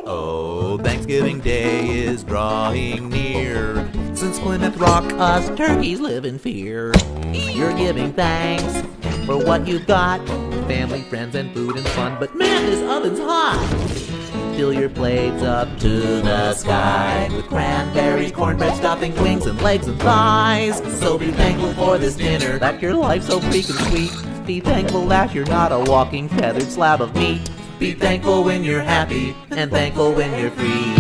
Oh, Thanksgiving Day is drawing near. Since Plymouth Rock, us turkeys live in fear. You're giving thanks for what you've got. Family, friends, and food and fun. But man, this oven's hot. Fill your plates up to the sky with cranberries, cornbread, stuffing, wings, and legs and thighs. So be thankful for this dinner, that your life's so freaking sweet. Be thankful that you're not a walking feathered slab of meat. Be thankful when you're happy, and thankful when you're free.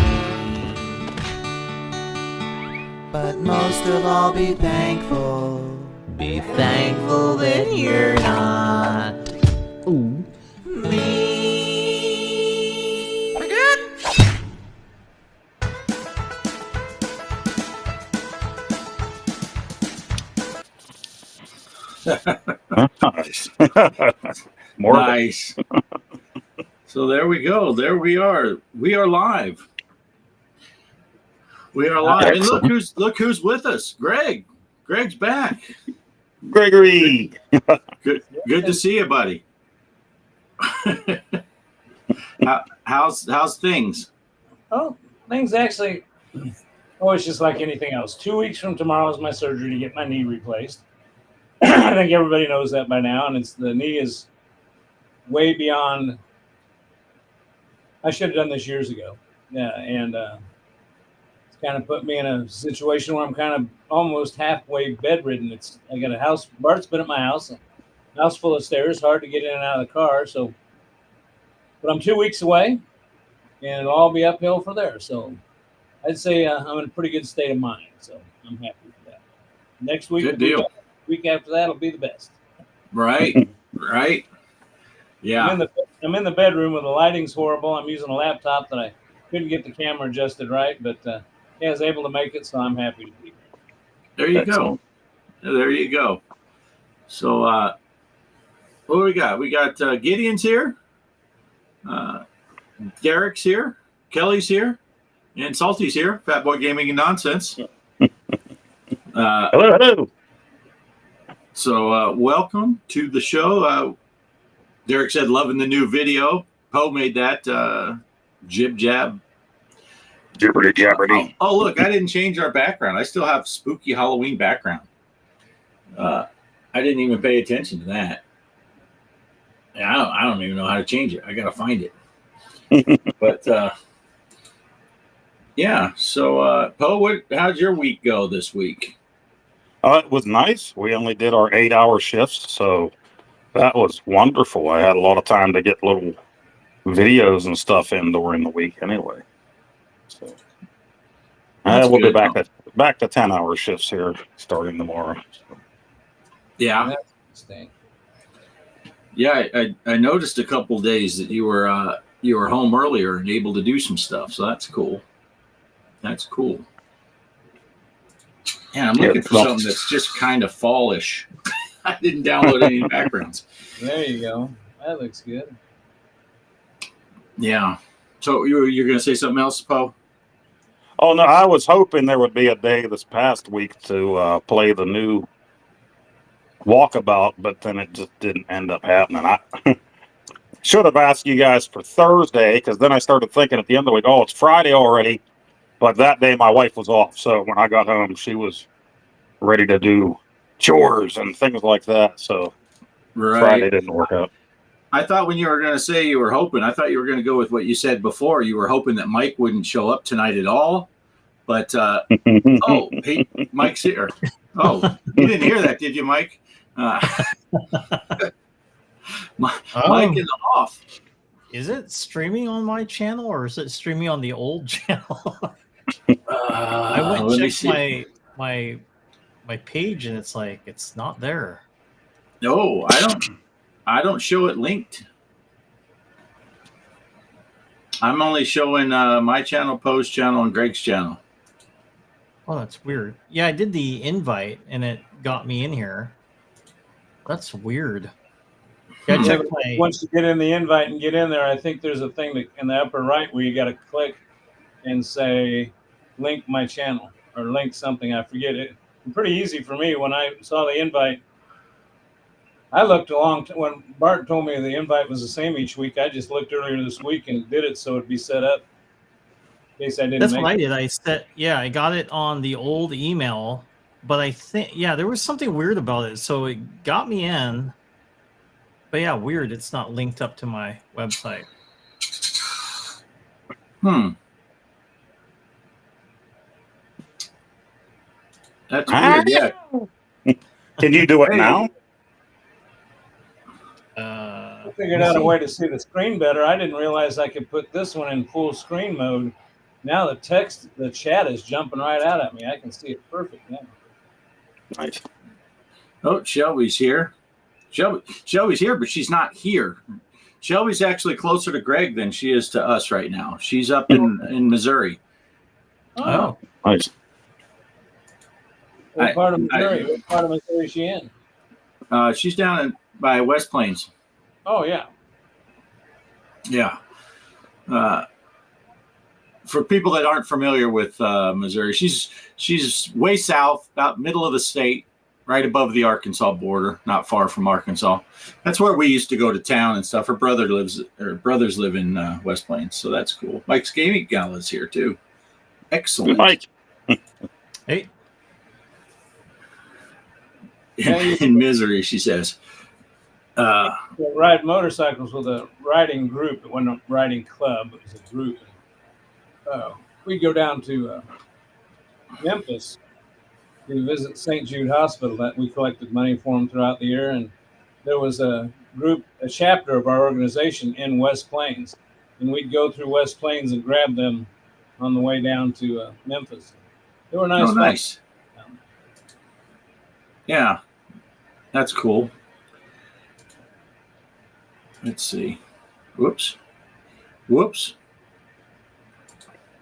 But most of all, be thankful. Be thankful that you're not me. Nice. Nice. So there we go. There we are. We are live. We are live. And look who's with us. Greg. Greg's back. Gregory. Good to see you, buddy. How's things? Oh, things actually it's just like anything else. 2 weeks from tomorrow is my surgery to get my knee replaced. I think everybody knows that by now, and the knee is way beyond. I should have done this years ago. Yeah, and it's kind of put me in a situation where I'm kind of almost halfway bedridden. I got a house. Bart's been at my house, a house full of stairs, hard to get in and out of the car. So, but I'm 2 weeks away, and it'll all be uphill for there. So, I'd say I'm in a pretty good state of mind. So I'm happy with that. Next week, good deal. Week after that will be the best. Right. Yeah. I'm in the bedroom where the lighting's horrible. I'm using a laptop that I couldn't get the camera adjusted right, but I was able to make it, so I'm happy to be here. There you go. There you go. So what do we got? We got Gideon's here. Derek's here. Kelly's here. And Salty's here. Fat Boy Gaming and Nonsense. Hello. So welcome to the show. Derek said loving the new video. Poe made that jib jab. Jibberty jabberty. Oh, look, I didn't change our background. I still have spooky Halloween background. I didn't even pay attention to that. I don't even know how to change it. I got to find it. But yeah, so Poe, how'd your week go this week? It was nice. We only did our 8-hour shifts, so that was wonderful. I had a lot of time to get little videos and stuff in during the week anyway. So we'll be back to 10-hour shifts here starting tomorrow. Yeah. Yeah, I noticed a couple days that you were home earlier and able to do some stuff, so that's cool. That's cool. Yeah, I'm looking for something that's just kind of fallish. I didn't download any backgrounds. There you go. That looks good. Yeah. So you're going to say something else, Poe? Oh, no, I was hoping there would be a day this past week to play the new Walkabout, but then it just didn't end up happening. I should have asked you guys for Thursday, because then I started thinking at the end of the week, oh, it's Friday already. But that day my wife was off, so when I got home, she was ready to do chores and things like that. So Friday didn't work out. I thought when you were going to say you were hoping, I thought you were going to go with what you said before. You were hoping that Mike wouldn't show up tonight at all. But, hey, Mike's here. Oh, you didn't hear that, did you, Mike? Mike is off. Is it streaming on my channel or is it streaming on the old channel? I went and checked my page and it's like it's not there. No, I don't show it linked. I'm only showing my channel, Poe's channel, and Greg's channel. Oh, that's weird. Yeah, I did the invite and it got me in here. That's weird. Yeah, check once you get in the invite and get in there, I think there's a thing in the upper right where you got to click and say link my channel or link something. I forget it. Pretty easy for me when I saw the invite. I looked when Bart told me the invite was the same each week. I just looked earlier this week and did it so it'd be set up In case I didn't. That's what I did. I got it on the old email, but I think there was something weird about it. So it got me in, but weird. It's not linked up to my website. That's weird. Yeah. Can you do it now? I figured out a way to see the screen better. I didn't realize I could put this one in full screen mode. Now the chat is jumping right out at me. I can see it perfect now. Nice. Oh, Shelby's here. Shelby's here, but she's not here. Shelby's actually closer to Greg than she is to us right now. She's up in Missouri. Oh, nice. What part of Missouri? What part of Missouri is she in? She's down by West Plains. Oh, yeah. Yeah. For people that aren't familiar with Missouri, she's way south, about middle of the state, right above the Arkansas border, not far from Arkansas. That's where we used to go to town and stuff. Her brothers live in West Plains, so that's cool. Mike's Gaming Gala's here too. Excellent. Mike. Hey. In misery, she says. Ride motorcycles with a riding group. It wasn't a riding club. It was a group. We'd go down to Memphis to visit St. Jude Hospital. That we collected money for them throughout the year, and there was a chapter of our organization in West Plains, and we'd go through West Plains and grab them on the way down to Memphis. They were nice. Oh, nice. Yeah, that's cool. Let's see. Whoops.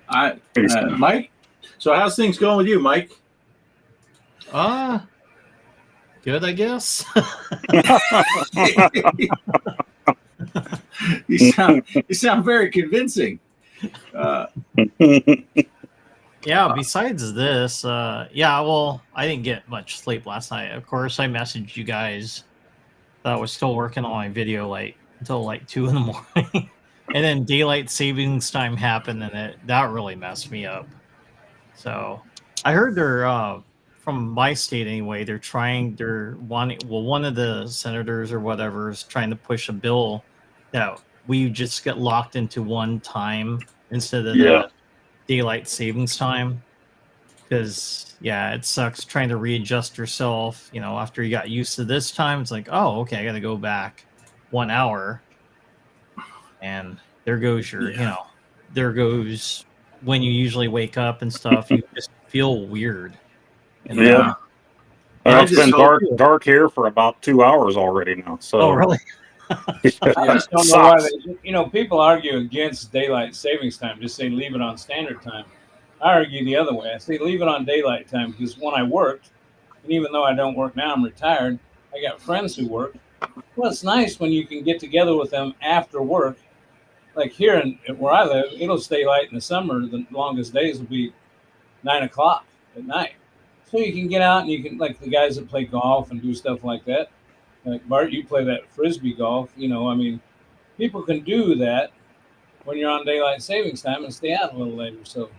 Mike. So how's things going with you, Mike? Good, I guess. You sound very convincing. Besides this, well, I didn't get much sleep last night. Of course, I messaged you guys that I was still working on my video until 2 in the morning. And then daylight savings time happened, and that really messed me up. So I heard they're from my state anyway. One of the senators or whatever is trying to push a bill that we just get locked into one time instead of the daylight savings time. Because it sucks trying to readjust yourself. After you got used to this time, it's like, oh, okay, I got to go back 1 hour. And there goes there goes when you usually wake up and stuff. You just feel weird. It's been dark here for about 2 hours already now. So. Oh, really? I just don't know why people argue against daylight savings time. Just say leave it on standard time. I argue the other way. I say leave it on daylight time because when I worked, and even though I don't work now, I'm retired, I got friends who work. Well, it's nice when you can get together with them after work. Like here where I live, it'll stay light in the summer. The longest days will be 9 o'clock at night. So you can get out and you can, like the guys that play golf and do stuff like that. Like Bart, you play that Frisbee golf. People can do that when you're on daylight savings time and stay out a little later. So,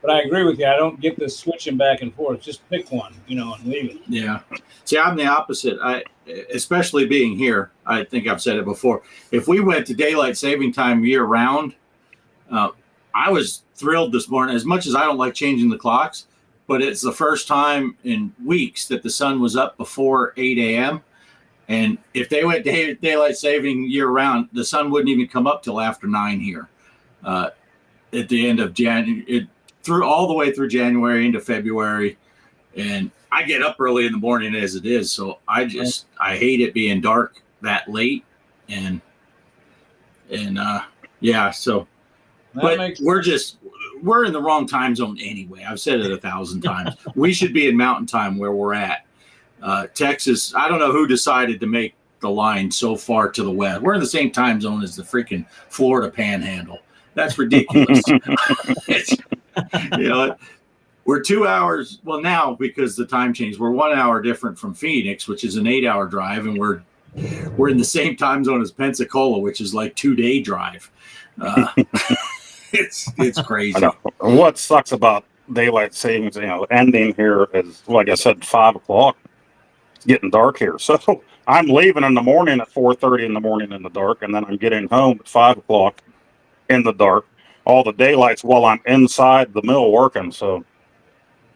but I agree with you. I don't get this switching back and forth. Just pick one, and leave it. Yeah. See, I'm the opposite. Especially being here, I think I've said it before. If we went to daylight saving time year round, I was thrilled this morning. As much as I don't like changing the clocks, but it's the first time in weeks that the sun was up before 8 a.m. And if they went daylight saving year round, the sun wouldn't even come up till after 9 here. At the end of January, all the way through January into February, and I get up early in the morning as it is, so I hate it being dark that late, so. But we're in the wrong time zone anyway. I've said it 1,000 times. We should be in Mountain Time where we're at. Texas, I don't know who decided to make the line so far to the west. We're in the same time zone as the freaking Florida Panhandle. That's ridiculous. We're 2 hours. Well, now because the time changed, we're 1 hour different from Phoenix, which is an 8-hour drive, and we're in the same time zone as Pensacola, which is like 2-day drive. It's crazy. I know. What sucks about daylight savings, ending here is, like I said, 5 o'clock. It's getting dark here, so I'm leaving in the morning at 4:30 in the morning in the dark, and then I'm getting home at 5 o'clock in the dark. All the daylights while I'm inside the mill working. So,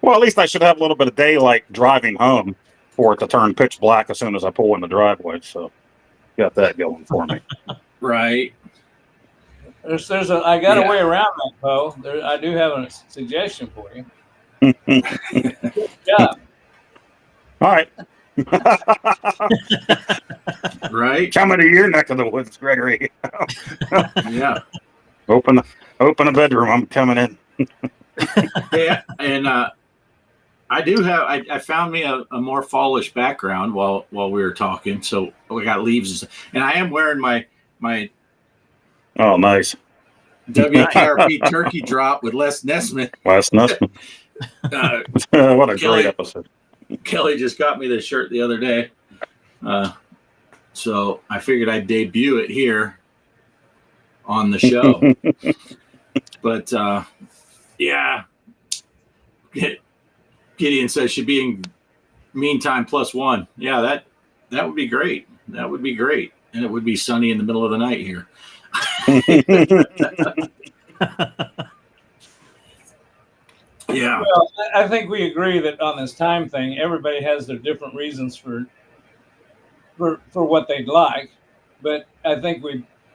well, at least I should have a little bit of daylight driving home for it to turn pitch black as soon as I pull in the driveway. So, got that going for me. Right. I got a Yeah. way around that, Poe. I do have a suggestion for you. Yeah. All right. Right. Coming to your neck of the woods, Gregory. Yeah. Open a bedroom. I'm coming in. Yeah. And I do have. I found me a more fallish background while we were talking. So we got leaves, and I am wearing my Oh, nice. WKRP turkey drop with Les Nesmith. Last Nussman. What a Kelly- great episode. Kelly just got me this shirt the other day. So I figured I'd debut it here on the show. But yeah. Gideon says should be in meantime +1. Yeah, that would be great. That would be great. And it would be sunny in the middle of the night here. Yeah. Well, I think we agree that on this time thing, everybody has their different reasons for what they'd like. But I think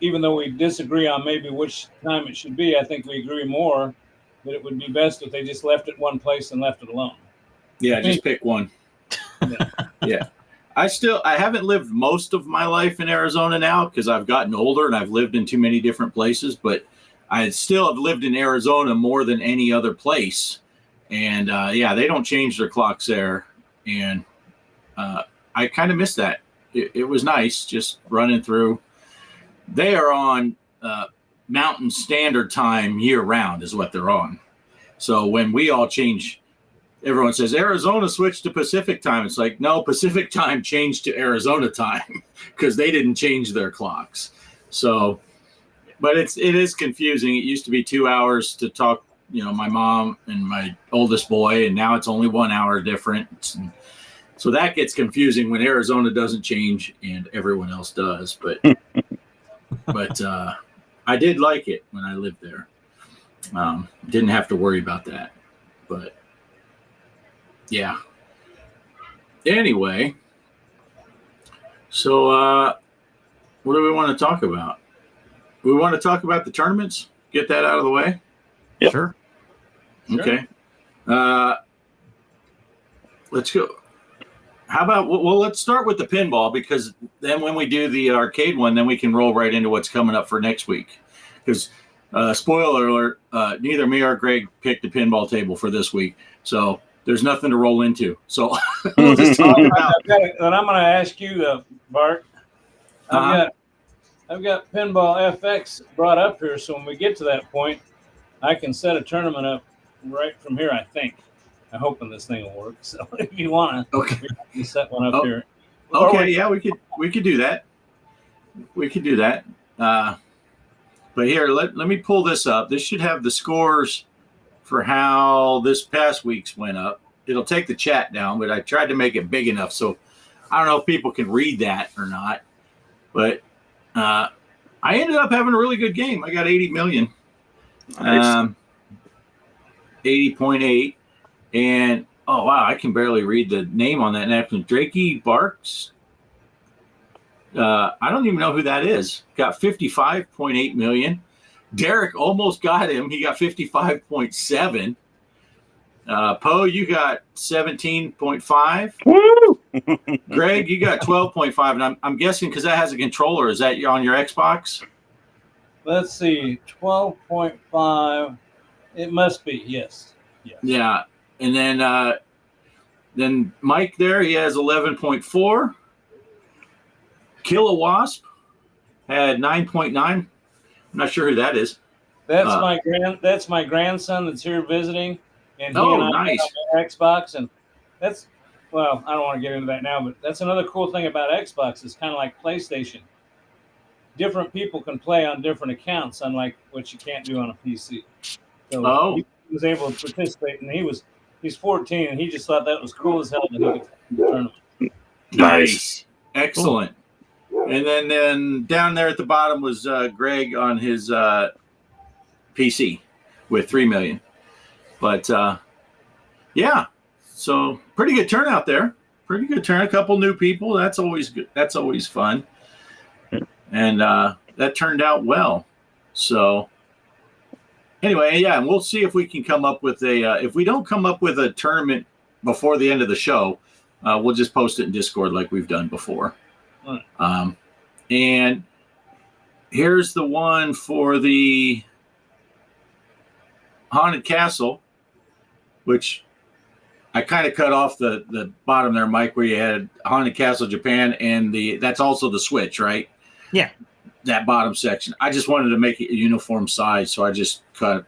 even though we disagree on maybe which time it should be, I think we agree more that it would be best if they just left it one place and left it alone. Yeah, just pick one. Yeah. I haven't lived most of my life in Arizona now because I've gotten older and I've lived in too many different places, but I still have lived in Arizona more than any other place. And they don't change their clocks there. And I kind of miss that. It was nice just running through. They are on Mountain Standard Time year round is what they're on. So when we all change, everyone says Arizona switched to Pacific time. It's like, no, Pacific time changed to Arizona time because they didn't change their clocks. So, but it is confusing. It used to be 2 hours to talk, my mom and my oldest boy, and now it's only 1 hour difference. And so that gets confusing when Arizona doesn't change and everyone else does. But I did like it when I lived there. Didn't have to worry about that. But yeah. Anyway, so what do we want to talk about? We want to talk about the tournaments. Get that out of the way. Yep. Sure. Okay. Let's go. How about, let's start with the pinball, because then when we do the arcade one, then we can roll right into what's coming up for next week. Because, spoiler alert, neither me or Greg picked a pinball table for this week. So there's nothing to roll into. So we'll just talk about And I'm going to ask you, Bart. I've got Pinball FX brought up here, so when we get to that point, I can set a tournament up right from here, I think. I'm hoping this thing will work. So if you want to, Okay. we can set one up here. Okay, yeah, we could do that. We could do that. But here, let me pull this up. This should have the scores for how this past week's went up. It'll take the chat down, but I tried to make it big enough, so I don't know if people can read that or not. But I ended up having a really good game. I got 80 million. Nice. 80.8. And, oh, wow, I can barely read the name on that napkin. Drakey Barks. I don't even know who that is. Got 55.8 million. Derek almost got him. He got 55.7. Poe, you got 17.5. Woo! Greg, you got 12.5. And I'm guessing because that has a controller. Is that on your Xbox? Let's see, 12.5. It must be, yes. Yeah. And then Mike there, he has 11.4. Killer Wasp had 9.9. I'm not sure who that is. That's my grandson that's here visiting, and he Oh, and I nice. got on Xbox, and that's, well, I don't want to get into that now, but that's another cool thing about Xbox. It's kind of like PlayStation. different people can play on different accounts, unlike what you can't do on a PC. So he was able to participate, and he's 14, and he just thought that was cool as hell that he could play in the tournament. Nice. Excellent. Cool. And then down there at the bottom was Greg on his PC with 3 million. But yeah, so pretty good turnout there. Pretty good turn. A couple new people. That's always good. That's always fun. And that turned out well. So anyway, yeah, and we'll see if we can come up with if we don't come up with a tournament before the end of the show, we'll just post it in Discord like we've done before. Right. And here's the one for the Haunted Castle, which I kind of cut off the bottom there, Mike, where you had Haunted Castle Japan, and that's also the Switch, right? Yeah. That bottom section. I just wanted to make it a uniform size, so I just cut.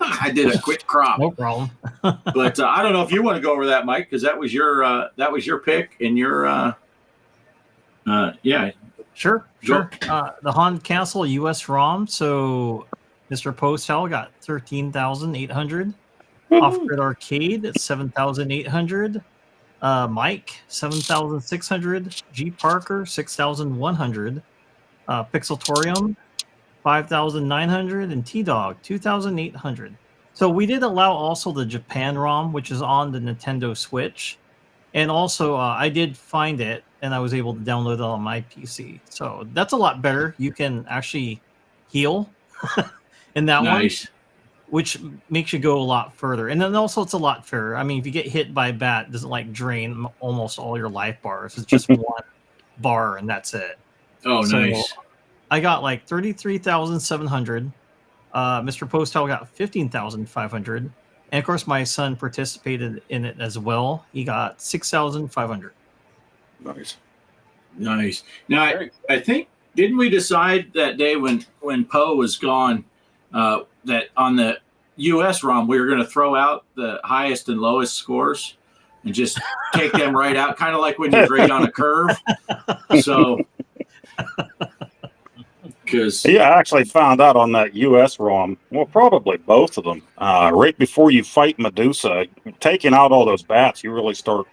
I did a quick crop. No problem. But I don't know if you want to go over that, Mike, because that was your pick and your yeah. Sure. The Haunted Castle US ROM. So Mr. Poestyle got 13,800. Off-Grid Arcade at 7,800. Mike 7,600. G Parker 6,100. Pixeltorium 5,900, and T-Dog 2,800. So we did allow also the Japan ROM, which is on the Nintendo Switch, and also I did find it, and I was able to download it on my PC. So that's a lot better. You can actually heal in that one, which makes you go a lot further. And then also it's a lot fairer. I mean, if you get hit by a bat, it doesn't like drain almost all your life bars. It's just one bar, and that's it. Oh, so nice. I got like 33,700. Mr. Poestyle got 15,500. And of course, my son participated in it as well. He got 6,500. Nice. Now, I think, didn't we decide that day when Poe was gone that on the US ROM, we were going to throw out the highest and lowest scores and just take them right out, kind of like when you grade on a curve. So... I actually found out on that US ROM, well, probably both of them, right before you fight Medusa, taking out all those bats, you really start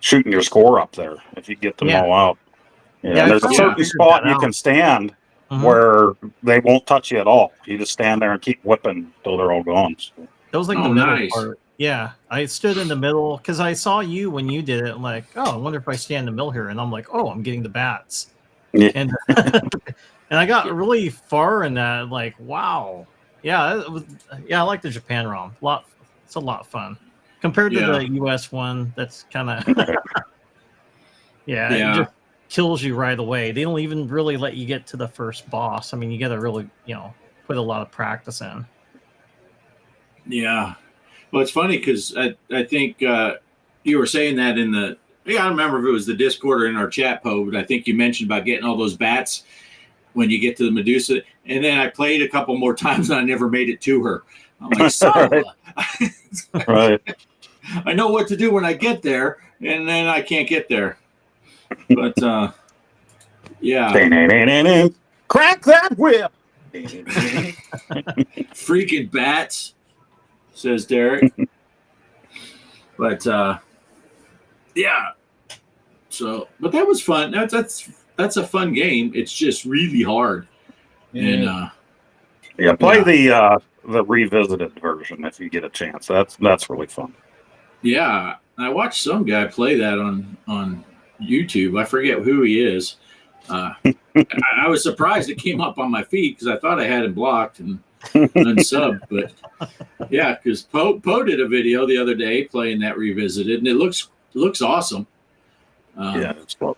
shooting your score up there if you get them all out. Yeah, there's a certain spot you can stand where they won't touch you at all. You just stand there and keep whipping till they're all gone. That was like the middle part. Yeah, I stood in the middle because I saw you when you did it. I'm like, oh, I wonder if I stand in the middle here. And I'm like, oh, I'm getting the bats. Yeah. And I got really far in that. Like, wow. Yeah, I like the Japan ROM. It's a lot of fun compared to the US one. That's kind of it just kills you right away. They don't even really let you get to the first boss. I mean, you got to really put a lot of practice in. Yeah. Well, it's funny because I think you were saying that in the I don't remember if it was the Discord or in our chat, Poe, but I think you mentioned about getting all those bats when you get to the Medusa. And then I played a couple more times and I never made it to her. I'm like, right. I know what to do when I get there, and then I can't get there. But yeah. Crack that whip. Freaking bats, says Derek. But yeah. So, but that was fun. That's a fun game. It's just really hard. And play the revisited version if you get a chance. That's really fun. Yeah, I watched some guy play that on YouTube. I forget who he is. I was surprised it came up on my feed because I thought I had him blocked and unsubbed. But yeah, because Poe did a video the other day playing that revisited, and it looks awesome. It's fun.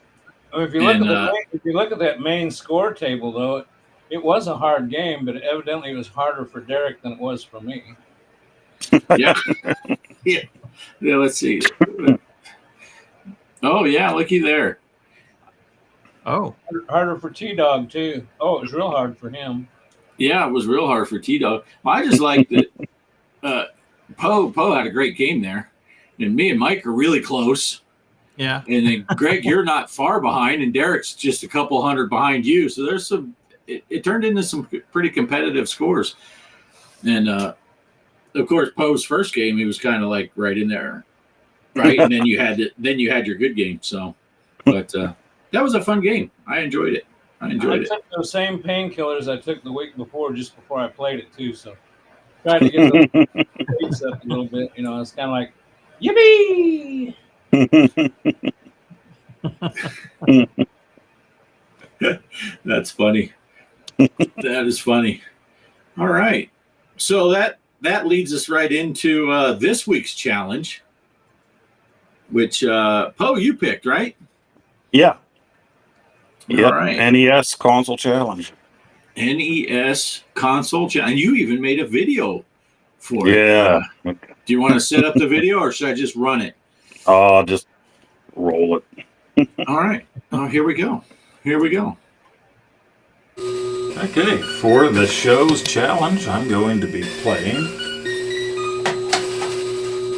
If you look at that main score table, though, it was a hard game, but evidently it was harder for Derek than it was for me. Yeah. Yeah. Let's see. Oh yeah, looky there. Oh, harder for T-Dog too. Oh, it was real hard for him. Yeah, it was real hard for T-Dog. Well, I just liked that Poe had a great game there, and me and Mike are really close. Yeah. And then Greg, you're not far behind, and Derek's just a couple hundred behind you. So there's some. It turned into some pretty competitive scores. And of course, Poe's first game, he was kind of like right in there, right? And then you had your good game. So, but that was a fun game. I enjoyed it. I took those same painkillers I took the week before, just before I played it too. So tried to get the pace up a little bit. You know, it's kind of like, yippee! That's funny. That is funny. All right. So that leads us right into this week's challenge, which Poe, you picked, right? Yeah. Yep. All right. NES console challenge. NES console challenge. And you even made a video for it. Yeah. Do you want to set up the video, or should I just run it? I'll just roll it. All right. Oh, here we go. Okay, for the show's challenge, I'm going to be playing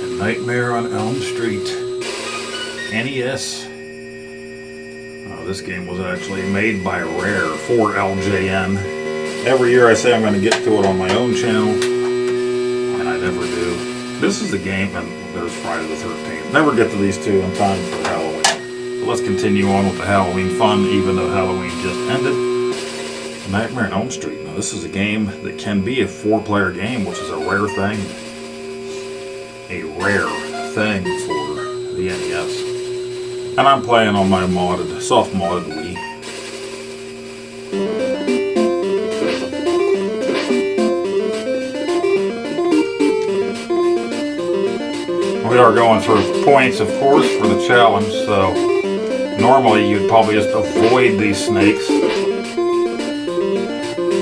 A Nightmare on Elm Street NES. Oh, this game was actually made by Rare for LJN. Every year I say I'm going to get to it on my own channel, and I never do. This is the game, and there's Friday the 13th. Never get to these two in time for Halloween. So let's continue on with the Halloween fun, even though Halloween just ended. Nightmare on Elm Street. Now, this is a game that can be a 4-player game, which is a rare thing. A rare thing for the NES. And I'm playing on my soft-modded Wii. We are going for points, of course, for the challenge, so normally you'd probably just avoid these snakes.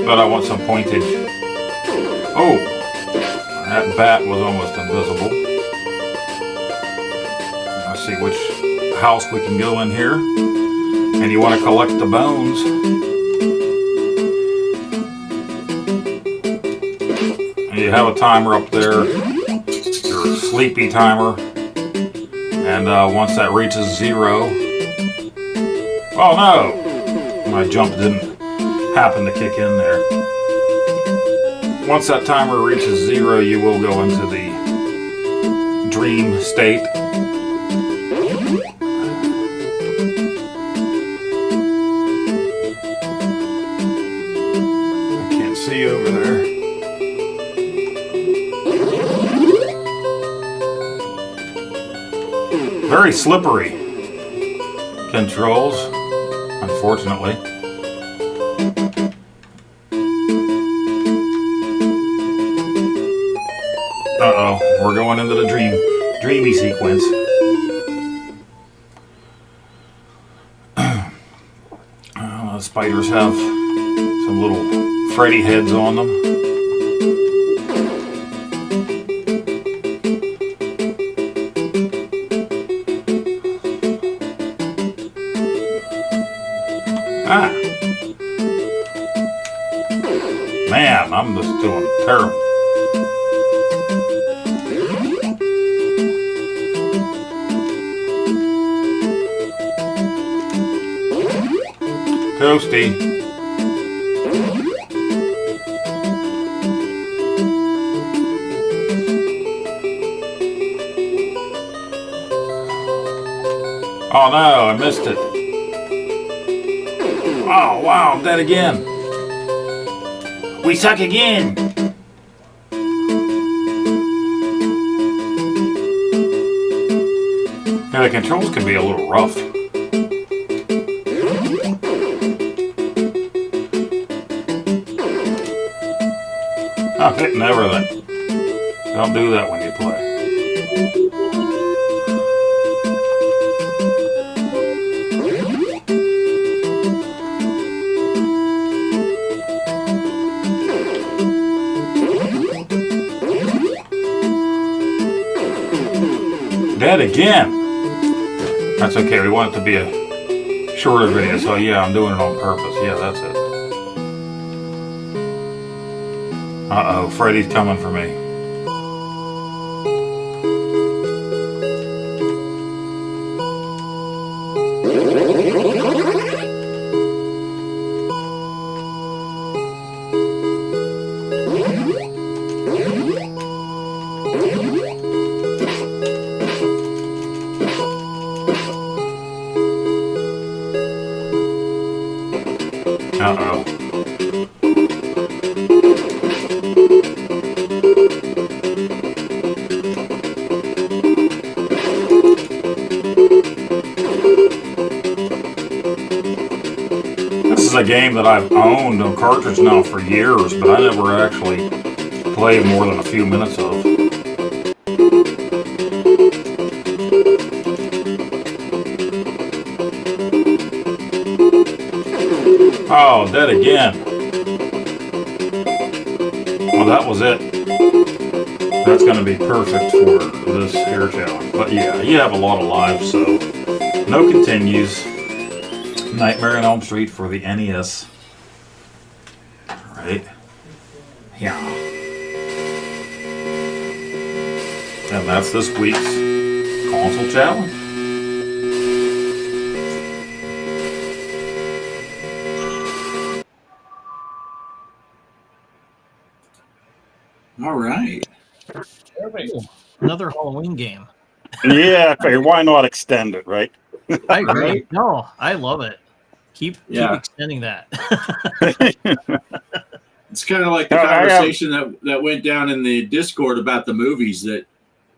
But I want some pointage. Oh! That bat was almost invisible. Let's see which house we can go in here. And you want to collect the bones. And you have a timer up there. Your sleepy timer. And once that reaches 0... Oh no! My jump didn't happen to kick in there. Once that timer reaches 0, you will go into the dream state. I can't see over there. Very slippery controls, unfortunately. Uh-oh, we're going into the dreamy sequence. The spiders have some little Freddy heads on them. Ah! Man, I'm just doing terrible. Toasty. Oh no, I missed it. Oh wow, I'm dead again. We suck again. Yeah, the controls can be a little rough. I'm hitting everything. Don't do that when you play. Dead again. That's okay. We want it to be a shorter video, so yeah, I'm doing it on purpose. Yeah, that's it. Uh-oh, Freddy's coming for me. Uh-oh. This is a game that I've owned on cartridge now for years, but I never actually played more than a few minutes of. Oh, dead again. Well, that was it. That's going to be perfect for this hair challenge. But yeah, you have a lot of lives, so no continues. Nightmare on Elm Street for the NES. Right. Yeah. And that's this week's console challenge. All right. Perfect. Another Halloween game. Yeah, I figured why not extend it, right? I agree. Right. No, I love it. Keep Yeah. extending that. It's kind of like the conversation that went down in the Discord about the movies that,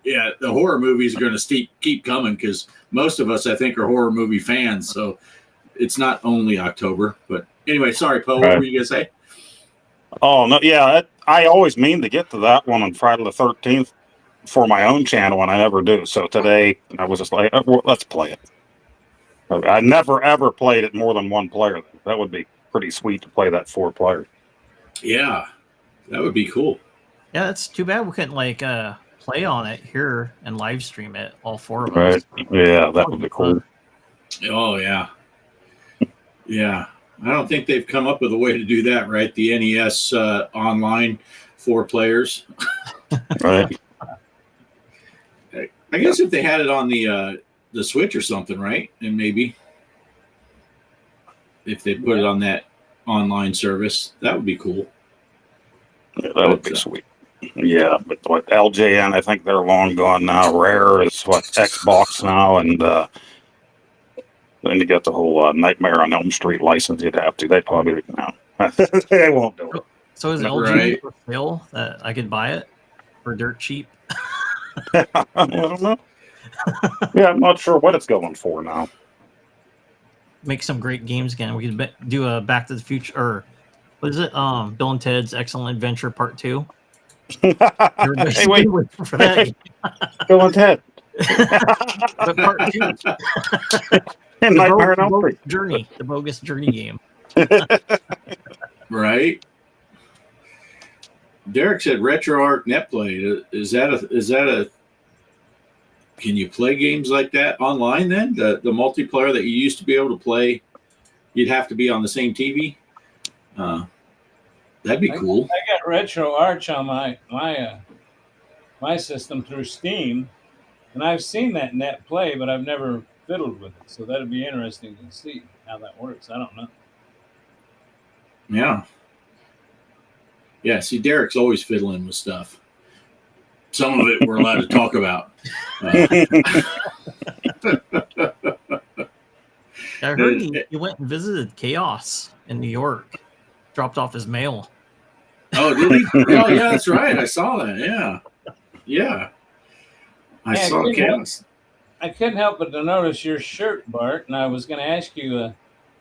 yeah, the horror movies are going to keep coming because most of us, I think, are horror movie fans. So it's not only October. But anyway, sorry, Poe, what were you going to say? Oh, no, yeah, I always mean to get to that one on Friday the 13th for my own channel, and I never do. So today, I was just like, well, let's play it. I never, ever played it more than one player. That would be pretty sweet to play that 4 players. Yeah, that would be cool. Yeah, it's too bad we couldn't play on it here and live stream it, all 4 of us. Right. Yeah, that would be cool. Oh, yeah. Yeah. I don't think they've come up with a way to do that, right? The NES online 4 players. Right. I guess if they had it on the Switch or something, right? And maybe if they put it on that online service, that would be cool. Yeah, that would be sweet. Yeah, but what LJN, I think they're long gone now. Rare is what Xbox now, and then you got the whole Nightmare on Elm Street license you'd have to. They probably they won't do it. So is LG Right. for sale that I could buy it for dirt cheap? I don't know. Yeah, I'm not sure what it's going for now. Make some great games again. We could do a Back to the Future, or what is it? Bill and Ted's Excellent Adventure Part 2. Everybody's Hey, wait. waiting for that. Bill and Ted. But Part 2. And Nightmare on Elm bogus Street. Journey, the bogus Journey game. Right. Derek said RetroArch NetPlay. Is that a can you play games like that online then? The multiplayer that you used to be able to play, you'd have to be on the same TV. That'd be cool. I got RetroArch on my system through Steam, and I've seen that net play, but I've never fiddled with it. So that'd be interesting to see how that works. I don't know. Yeah. Yeah, see, Derek's always fiddling with stuff. Some of it we're allowed to talk about. I heard he went and visited Kaos in New York. Dropped off his mail. Oh, did he? Oh, yeah, that's right. I saw that. Yeah. Yeah. I saw Chaos. I couldn't help but to notice your shirt, Bart, and I was going to ask you,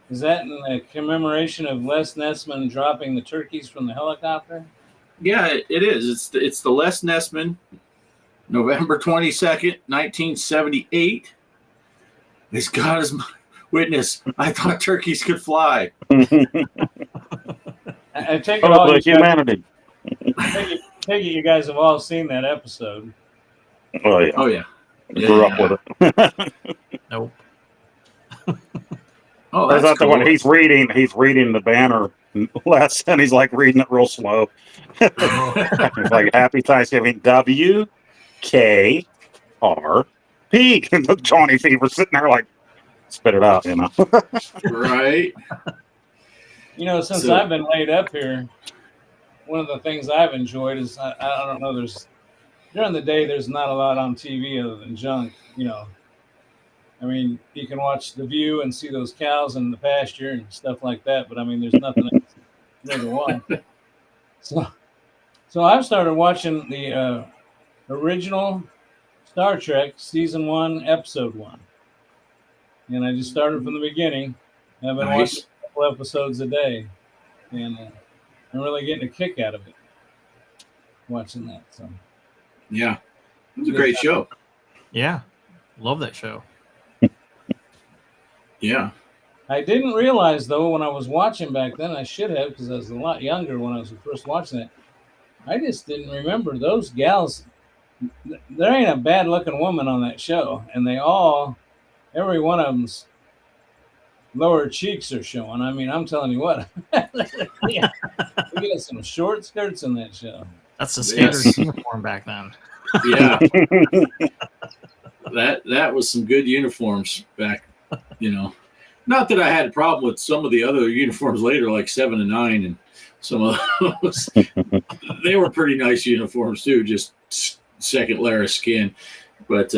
is that in the commemoration of Les Nessman dropping the turkeys from the helicopter? Yeah, it is. It's the Les Nessman, November 22nd, 1978. As God is my witness, I thought turkeys could fly. I take it all like humanity. take it you guys have all seen that episode. Oh, yeah. Oh, yeah. Grew up with it. Nope. Oh, Is that's that the one cool. he's reading the banner less, and he's like reading it real slow. It's like Happy Thanksgiving, WKRP. And Johnny Fever's sitting there like, spit it out, you know. Right. You know, since I've been laid up here, one of the things I've enjoyed is I don't know. During the day, there's not a lot on TV other than junk, you know. I mean, you can watch The View and see those cows in the pasture and stuff like that, but I mean, there's nothing else there to watch. So I've started watching the original Star Trek Season 1, Episode 1. And I just started from the beginning. I've been watching a couple episodes a day. And I'm really getting a kick out of it, watching that. So Yeah. It was a great show. Yeah. Love that show. Yeah. I didn't realize, though, when I was watching back then, I should have, because I was a lot younger when I was first watching it. I just didn't remember those gals. There ain't a bad-looking woman on that show, and every one of them's lower cheeks are showing. I mean, I'm telling you what, we got some short skirts in that show. That's the standard uniform back then. Yeah. That was some good uniforms back, Not that I had a problem with some of the other uniforms later, like 7 and 9 and some of those. They were pretty nice uniforms too, just second layer of skin. But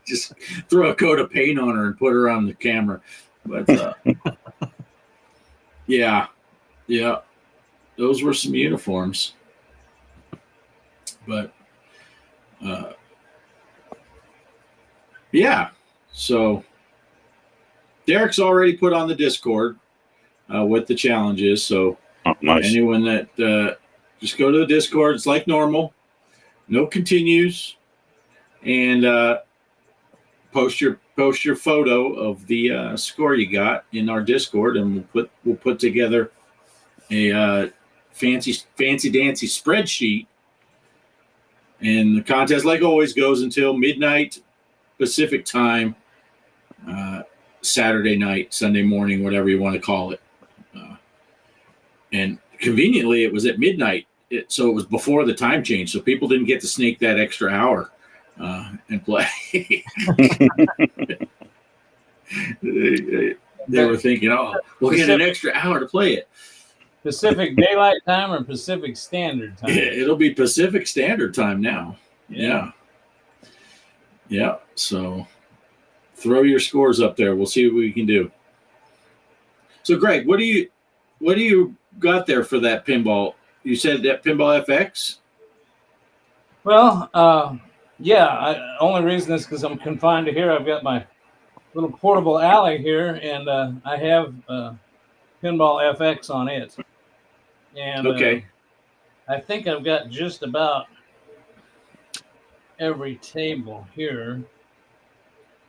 just throw a coat of paint on her and put her on the camera. But yeah, those were some uniforms. But yeah, so Derek's already put on the Discord what the challenge is. So nice. Anyone that just go to the Discord, it's like normal, no continues, and post your photo of the score you got in our Discord, and we'll put together a fancy dancy spreadsheet. And the contest, like always, goes until midnight Pacific time, Saturday night, Sunday morning, whatever you want to call it. And conveniently, it was at midnight, so it was before the time change, so people didn't get to snake that extra hour and play. They were thinking, we'll get an extra hour to play it. Pacific Daylight Time or Pacific Standard Time? It'll be Pacific Standard Time now. Yeah. So throw your scores up there. We'll see what we can do. So, Greg, what do you got there for that pinball? You said that Pinball FX? Well, only reason is because I'm confined to here. I've got my little portable alley here, and I have Pinball FX on it. And okay. I think I've got just about every table here.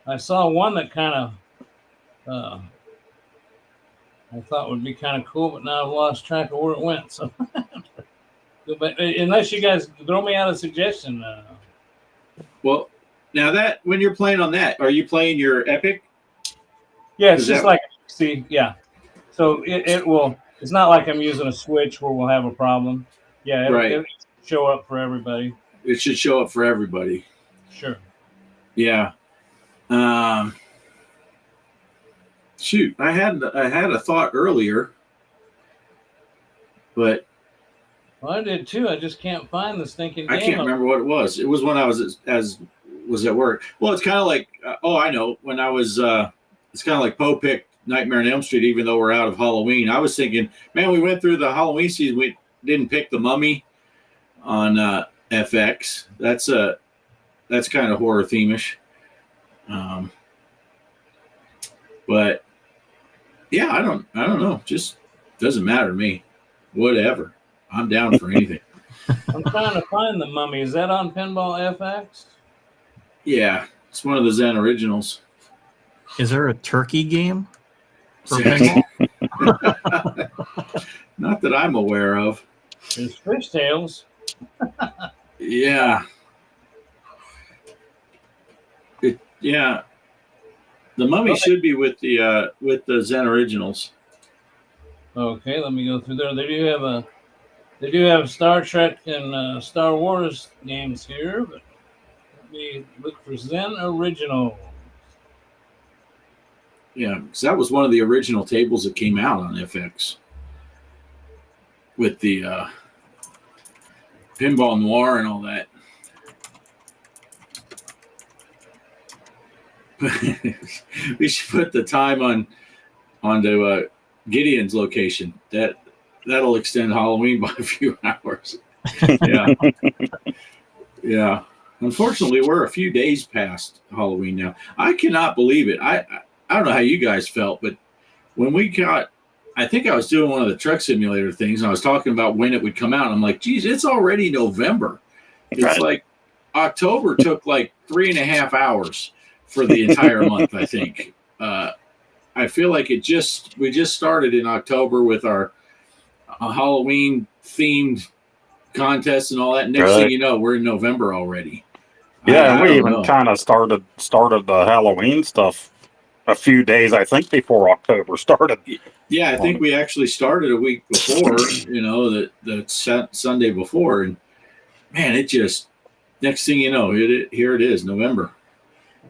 I saw one that kind of I thought would be kind of cool, but now I've lost track of where it went. So, but unless you guys throw me out a suggestion. Well, now that when you're playing on that, are you playing your Epic? Yeah, it's just like yeah. So it will. It's not like I'm using a Switch where we'll have a problem. Yeah, it'll show up for everybody. It should show up for everybody. Sure. Yeah. Shoot, I had a thought earlier, but I did too. I just can't find the stinking game. I can't remember what it was. It was when I was was at work. Well, it's kind of like I know when I was. It's kind of like Poe picked Nightmare on Elm Street, even though we're out of Halloween. I was thinking, man, we went through the Halloween season. We didn't pick The Mummy on FX. That's kind of horror theme-ish. But yeah, I don't know. Just doesn't matter to me. Whatever. I'm down for anything. I'm trying to find The Mummy. Is that on Pinball FX? Yeah, it's one of the Zen originals. Is there a turkey game for pinball? Not that I'm aware of. There's Fishtails. Yeah. Yeah. The Mummy should be with the Zen originals. Okay, let me go through there. They do have Star Trek and Star Wars games here, but let me look for Zen original. Yeah, because that was one of the original tables that came out on FX with the Pinball Noir and all that. we should put the time onto Gideon's location. That'll extend Halloween by a few hours. Yeah. Yeah. Unfortunately, we're a few days past Halloween now. I cannot believe it. I don't know how you guys felt, but when we got, I think I was doing one of the truck simulator things, and I was talking about when it would come out. And I'm like, geez, it's already November. It's like October took like 3.5 hours for the entire month, I think. I feel like we just started in October with our Halloween themed contests and all that. Next thing you know, we're in November already. Yeah, and we even kind of started the Halloween stuff a few days, I think, before October started. Yeah, I think we actually started a week before, the Sunday before. And man, it just, next thing you know, here it is, November.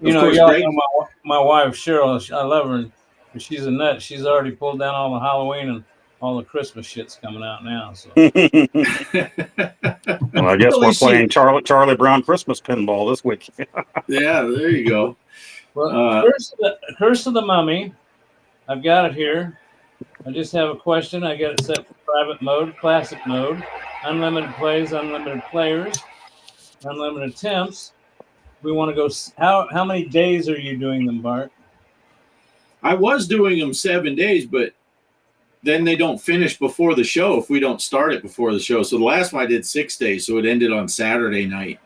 Y'all know my wife, Cheryl, I love her. And she's a nut. She's already pulled down all the Halloween and all the Christmas shit's coming out now. So. Well, I guess we're playing Charlie Brown Christmas pinball this week. Yeah, there you go. Well, Curse of the Mummy. I've got it here. I just have a question. I got it set for private mode, classic mode, unlimited plays, unlimited players, unlimited attempts. We want to go. How many days are you doing them, Bart? I was doing them 7 days, but then they don't finish before the show if we don't start it before the show. So the last one I did 6 days, so it ended on Saturday night.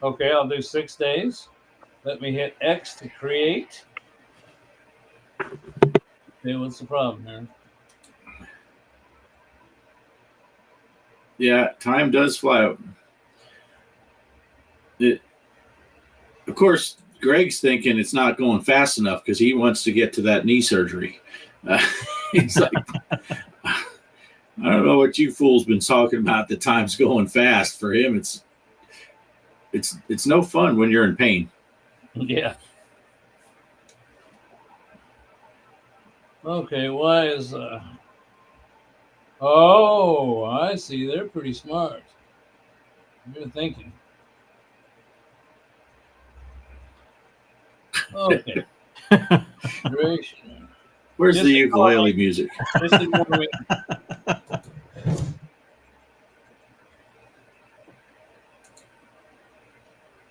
Okay, I'll do 6 days. Let me hit X to create. Okay, what's the problem here? Yeah, time does fly out. Of course, Greg's thinking it's not going fast enough because he wants to get to that knee surgery. He's like, I don't know what you fools been talking about. The time's going fast. For him, it's no fun when you're in pain. Yeah. Okay, why is oh, I see. They're pretty smart. You're thinking. Okay. Where's the ukulele music?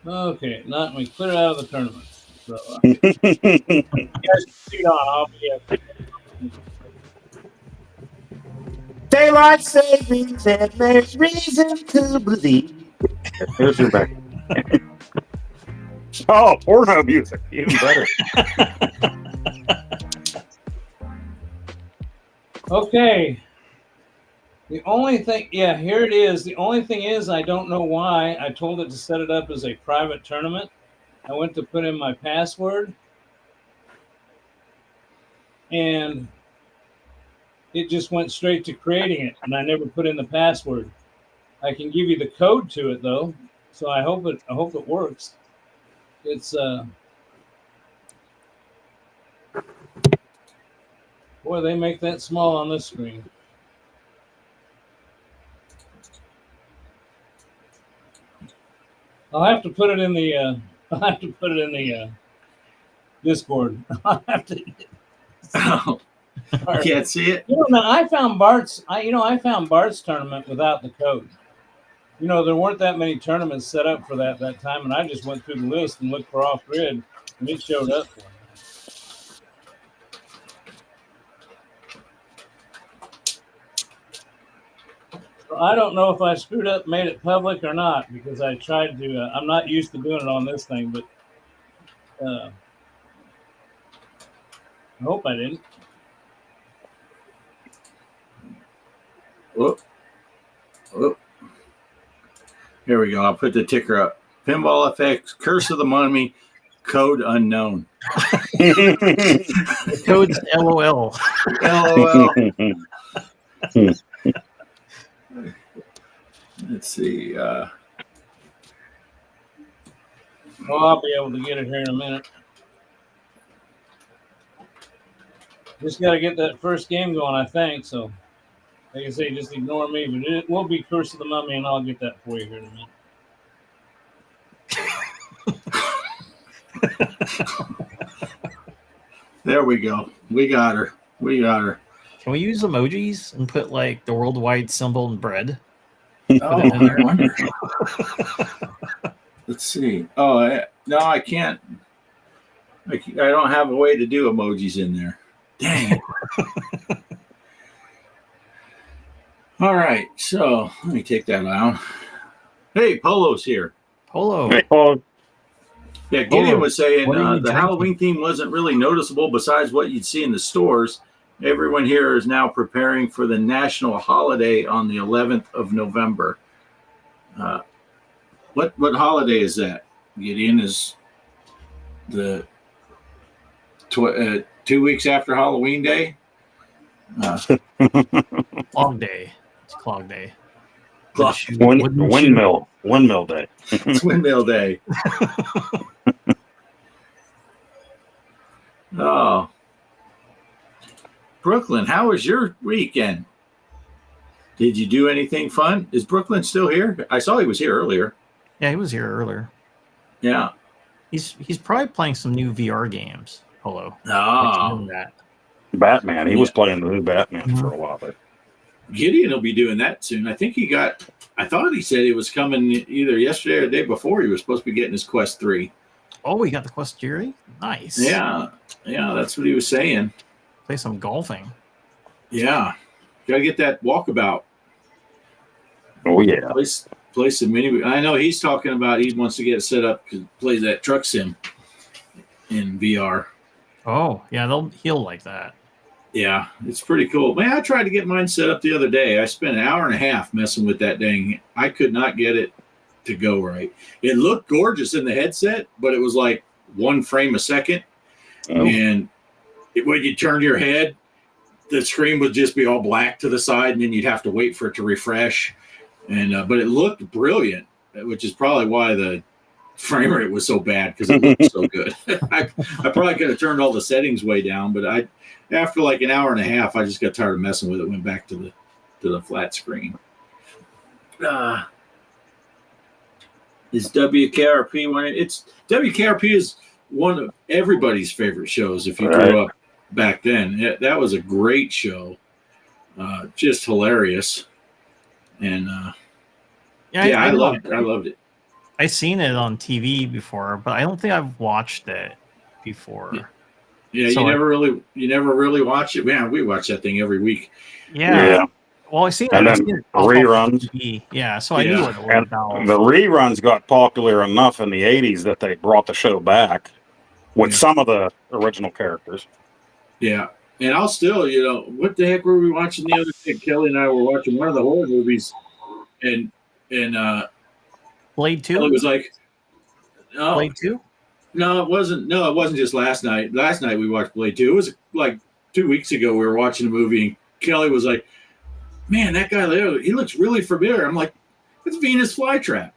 Okay, not me. Clear out of the tournament. So, you guys can see on. I'll be Daylight savings, and there's reason to believe. Here's your back. Oh, porno music, even better. Okay. The only thing, yeah, here it is. The only thing is, I don't know why I told it to set it up as a private tournament. I went to put in my password, and it just went straight to creating it, and I never put in the password. I can give you the code to it though, so I hope it works. It's boy, they make that small on this screen. I'll have to put it in the Discord. I'll have to. Oh, I can't see it. I found Bart's tournament without the code. There weren't that many tournaments set up for that time, and I just went through the list and looked for off grid, and it showed up for me. So I don't know if I screwed up, made it public or not, because I tried to. I'm not used to doing it on this thing, but I hope I didn't. Whoop. Whoop. Here we go. I'll put the ticker up. Pinball FX, Curse of the Mummy, code unknown. The code's LOL. LOL. Let's see. Well, I'll be able to get it here in a minute. Just got to get that first game going, I think. So, like I say, just ignore me. But it will be Curse of the Mummy, and I'll get that for you here in a minute. There we go. We got her. Can we use emojis and put like the worldwide symbol in bread? Oh, I wonder. Let's see. Oh, no, I can't. I don't have a way to do emojis in there. Dang. All right, so let me take that out. Hey, Polo's here. Polo. Hey, Paul. Yeah, Gideon was saying What are you the drinking? Halloween theme wasn't really noticeable besides what you'd see in the stores. Everyone here is now preparing for the national holiday on the 11th of November. What holiday is that? Gideon, is the 2 weeks after Halloween Day? Clog day. It's clog day. Clock. Windmill day. It's Windmill Day. Oh. Brooklyn, how was your weekend? Did you do anything fun? Is Brooklyn still here? I saw he was here earlier. Yeah, he was here earlier. Yeah. He's probably playing some new VR games. Polo. Oh. That. Batman. He was playing the new Batman for a while. But Gideon will be doing that soon. I think I thought he said it was coming either yesterday or the day before. He was supposed to be getting his Quest 3. Oh, we got the Quest 3? Nice. Yeah, that's what he was saying. Play some golfing. Yeah. Got to get that walkabout. oh yeah. Play some mini. I know he's talking about he wants to get it set up to play that truck sim in VR. Oh, yeah, he'll like that. Yeah, it's pretty cool. Man, I tried to get mine set up the other day. I spent an hour and a half messing with that dang. I could not get it to go right. It looked gorgeous in the headset, but it was like 1 frame a second. Oh. And when you turned your head, the screen would just be all black to the side, and then you'd have to wait for it to refresh. And but it looked brilliant, which is probably why the frame rate was so bad, because it looked so good. I probably could have turned all the settings way down, but after like an hour and a half, I just got tired of messing with it. Went back to the flat screen. Is WKRP one? It's WKRP is one of everybody's favorite shows. If you grew up back then, that was a great show, just hilarious, and I loved it. I've seen it on TV before, but I don't think I've watched it before. Yeah, So you never really watch it. Man, we watch that thing every week. Yeah. Well, I've seen it. And I've then seen it reruns. TV. Yeah, so I knew what it was And about. the reruns got popular enough in the 80s that they brought the show back with some of the original characters. Yeah. And I'll still, what the heck were we watching the other day? Kelly and I were watching one of the horror movies, and Blade 2? Kelly was like, "No, Blade 2? no, it wasn't. No, it wasn't just last night. Last night we watched Blade 2. It was like 2 weeks ago. We were watching a movie, and Kelly was like, man, that guy there, he looks really familiar. I'm like, it's Venus Flytrap.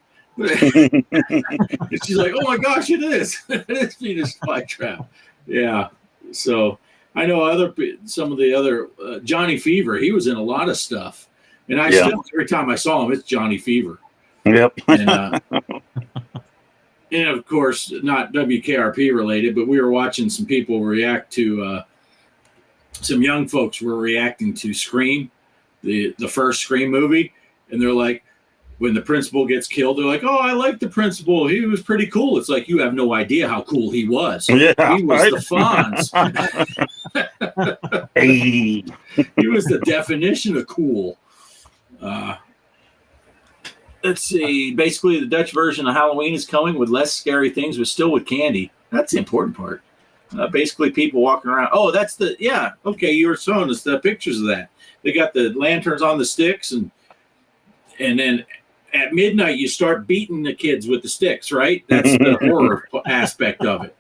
She's like, oh my gosh, it is. It is Venus Flytrap. Yeah. So I know some of the other Johnny Fever. He was in a lot of stuff, and still every time I saw him, it's Johnny Fever. Yep. And of course, not WKRP related, but we were watching some people react to some young folks were reacting to Scream, the first Scream movie, and they're like, when the principal gets killed, they're like, oh, I like the principal. He was pretty cool. It's like, you have no idea how cool he was. Yeah, he was the Fonz. Hey. He was the definition of cool. Let's see. Basically, the Dutch version of Halloween is coming with less scary things, but still with candy. That's the important part. Basically, people walking around. Oh, that's okay, you were showing us the pictures of that. They got the lanterns on the sticks, and then at midnight, you start beating the kids with the sticks, right? That's the horror aspect of it.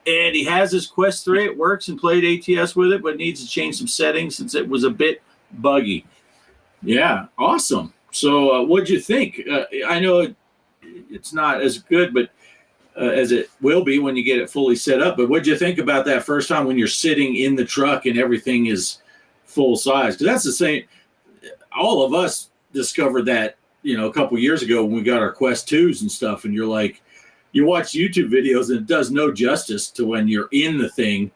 And he has his Quest 3. It works, and played ATS with it, but needs to change some settings since it was a bit buggy. Yeah, awesome. So what'd you think? I know it's not as good but as it will be when you get it fully set up, but what'd you think about that first time when you're sitting in the truck and everything is full size? Because that's the same. All of us discovered that, a couple years ago when we got our Quest 2s and stuff, and you're like, you watch YouTube videos and it does no justice to when you're in the thing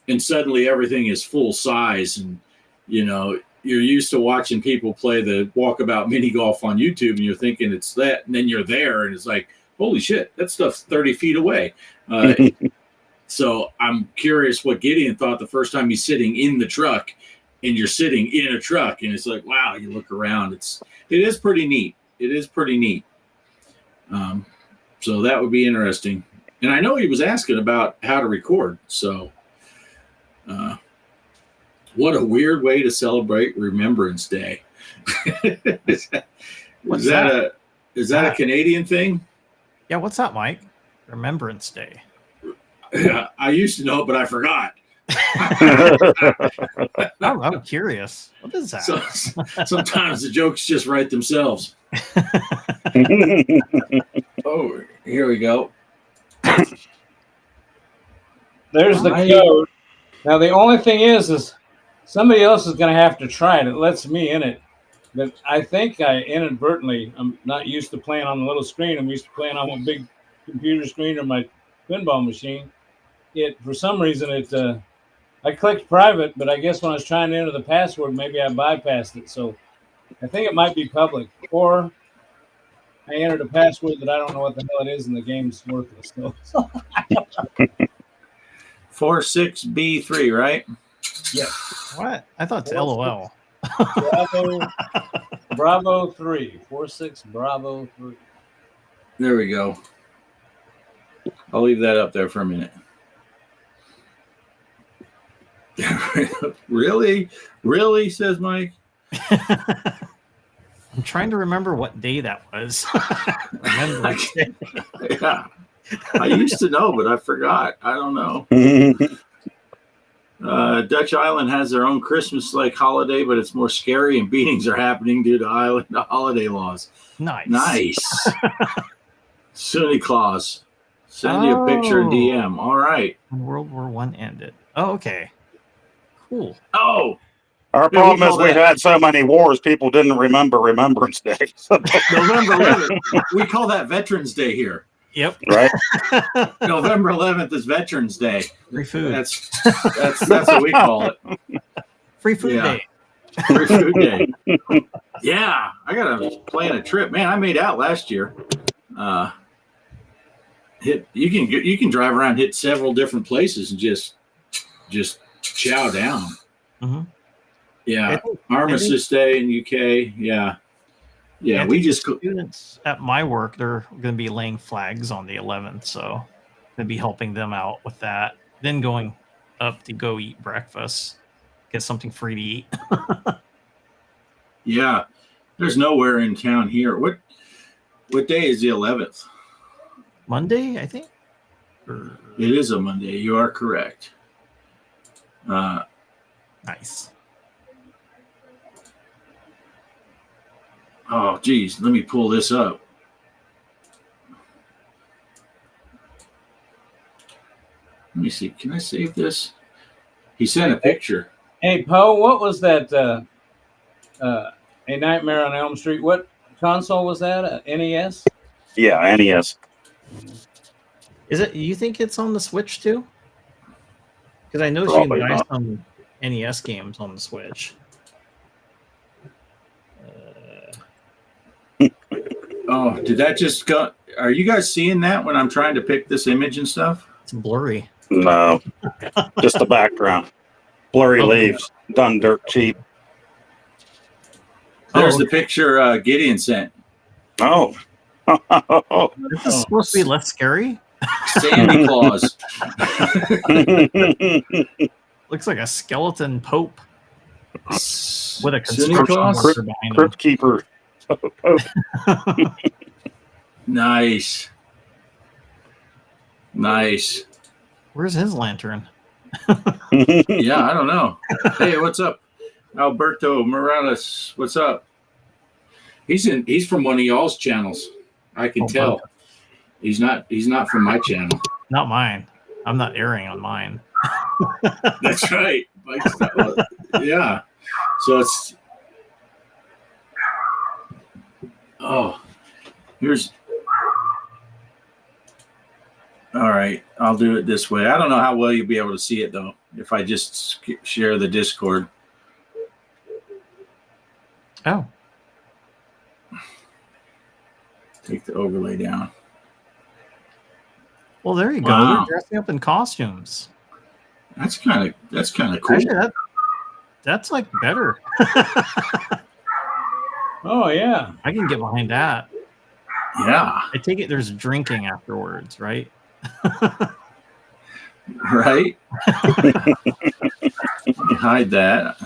and suddenly everything is full size. And, you know, you're used to watching people play the walkabout mini golf on YouTube and you're thinking it's that. And then you're there and it's like, holy shit, that stuff's 30 feet away. So I'm curious what Gideon thought the first time he's sitting in the truck and you're sitting in a truck and it's like, wow, you look around. It is pretty neat. It is pretty neat. So that would be interesting. And I know he was asking about how to record. So what a weird way to celebrate Remembrance Day. Is that a Canadian thing? Yeah, what's that, Mike? Remembrance Day. I used to know, but I forgot. I'm curious. What is that? So, sometimes the jokes just write themselves. Oh, here we go. There's the code. Now the only thing is somebody else is going to have to try it. It lets me in it, but I think I inadvertently. I'm not used to playing on the little screen. I'm used to playing on a big computer screen or my pinball machine. For some reason I clicked private, but I guess when I was trying to enter the password, maybe I bypassed it. So I think it might be public, or I entered a password that I don't know what the hell it is, and the game's worthless. So. 46B3, right? Yeah. What? I thought it's LOL. Bravo 3. 46 Bravo 3. There we go. I'll leave that up there for a minute. Really? Really, says Mike. I'm trying to remember what day that was. Yeah. I used to know, but I forgot. I don't know. Dutch Island has their own Christmas-like holiday, but it's more scary and beatings are happening due to island holiday laws. Nice. Sunny Claus. Send you a picture in DM. All right. When World War I ended. Oh, okay. Cool. Oh. Our problem is we've had so many wars, people didn't remember Remembrance Day. November 11th. We call that Veterans Day here. Yep. Right? November 11th is Veterans Day. Free food. That's what we call it. Free food day. Free food day. Yeah, I gotta plan a trip. Man, I made out last year. You can drive around, hit several different places, and just chow down. Mm-hmm. Yeah, Armistice Day in UK. Yeah. We just students at my work. They're going to be laying flags on the 11th, so going to be helping them out with that. Then going up to go eat breakfast, get something free to eat. Yeah, there's nowhere in town here. What day is the 11th? Monday, I think. It is a Monday. You are correct. Nice. Oh, geez. Let me pull this up. Let me see. Can I save this? He sent a picture. Hey, Poe, what was that? A Nightmare on Elm Street. What console was that? NES? Yeah, NES. Is it? You think it's on the Switch too? Because I know you Probably can buy not. some NES games on the Switch. Oh, did that just go? Are you guys seeing that when I'm trying to pick this image and stuff? It's blurry. No, just the background. Blurry leaves, done dirt cheap. There's the picture Gideon sent. Oh. Is this supposed to be less scary? Sandy Claus. Looks like a skeleton pope with a Sandy construction Claus? worker behind him. Crypt keeper. Nice. Where's his lantern? Yeah, I don't know. Hey, what's up? Alberto Morales, what's up? He's from one of y'all's channels. I can tell. He's not from my channel. Not mine. I'm not airing on mine. That's right. Mike's not, yeah. So it's All right, I'll do it this way. I don't know how well you'll be able to see it though if I just share the Discord. Oh, Take the overlay down. well, there you go. Wow. They're dressing up in costumes. That's kind of cool. Actually, that's like better. Oh yeah. I can get behind that. Yeah, I take it there's drinking afterwards, right? right. Hide that.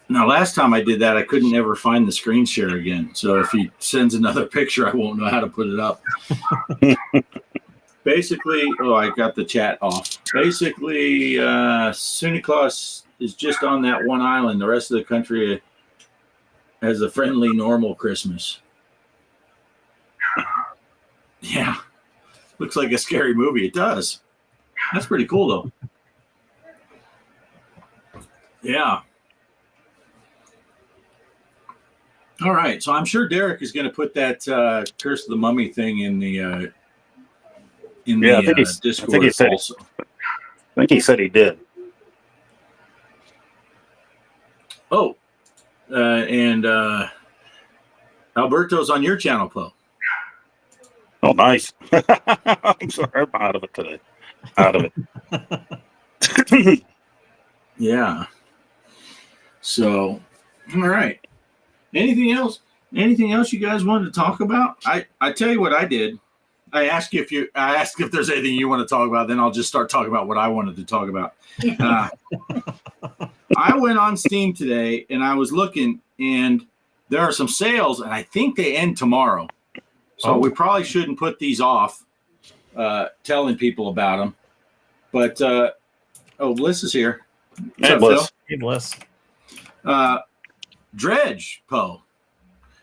Now, last time I did that, I couldn't ever find the screen share again. So if he sends another picture, I won't know how to put it up. Basically, I got the chat off. Basically, Santa Claus is just on that one island. The rest of the country has a friendly, normal Christmas. Yeah. Looks like a scary movie. It does. That's pretty cool, though. Yeah. All right. So I'm sure Derek is going to put that Curse of the Mummy thing in the Discord also. I think he said he did. Oh, and Alberto's on your channel, Poe. Oh, nice. I'm sorry. I'm out of it today. Out of it. Yeah. So, all right. Anything else? Anything else you guys wanted to talk about? I tell you what I did. I asked if there's anything you want to talk about. Then I'll just start talking about what I wanted to talk about. I went on Steam today and I was looking, and there are some sales, and I think they end tomorrow. So we probably shouldn't put these off, telling people about them. But Bliss is here. What's Hey, up, Bliss. Phil? Hey, Bliss. Dredge, Poe.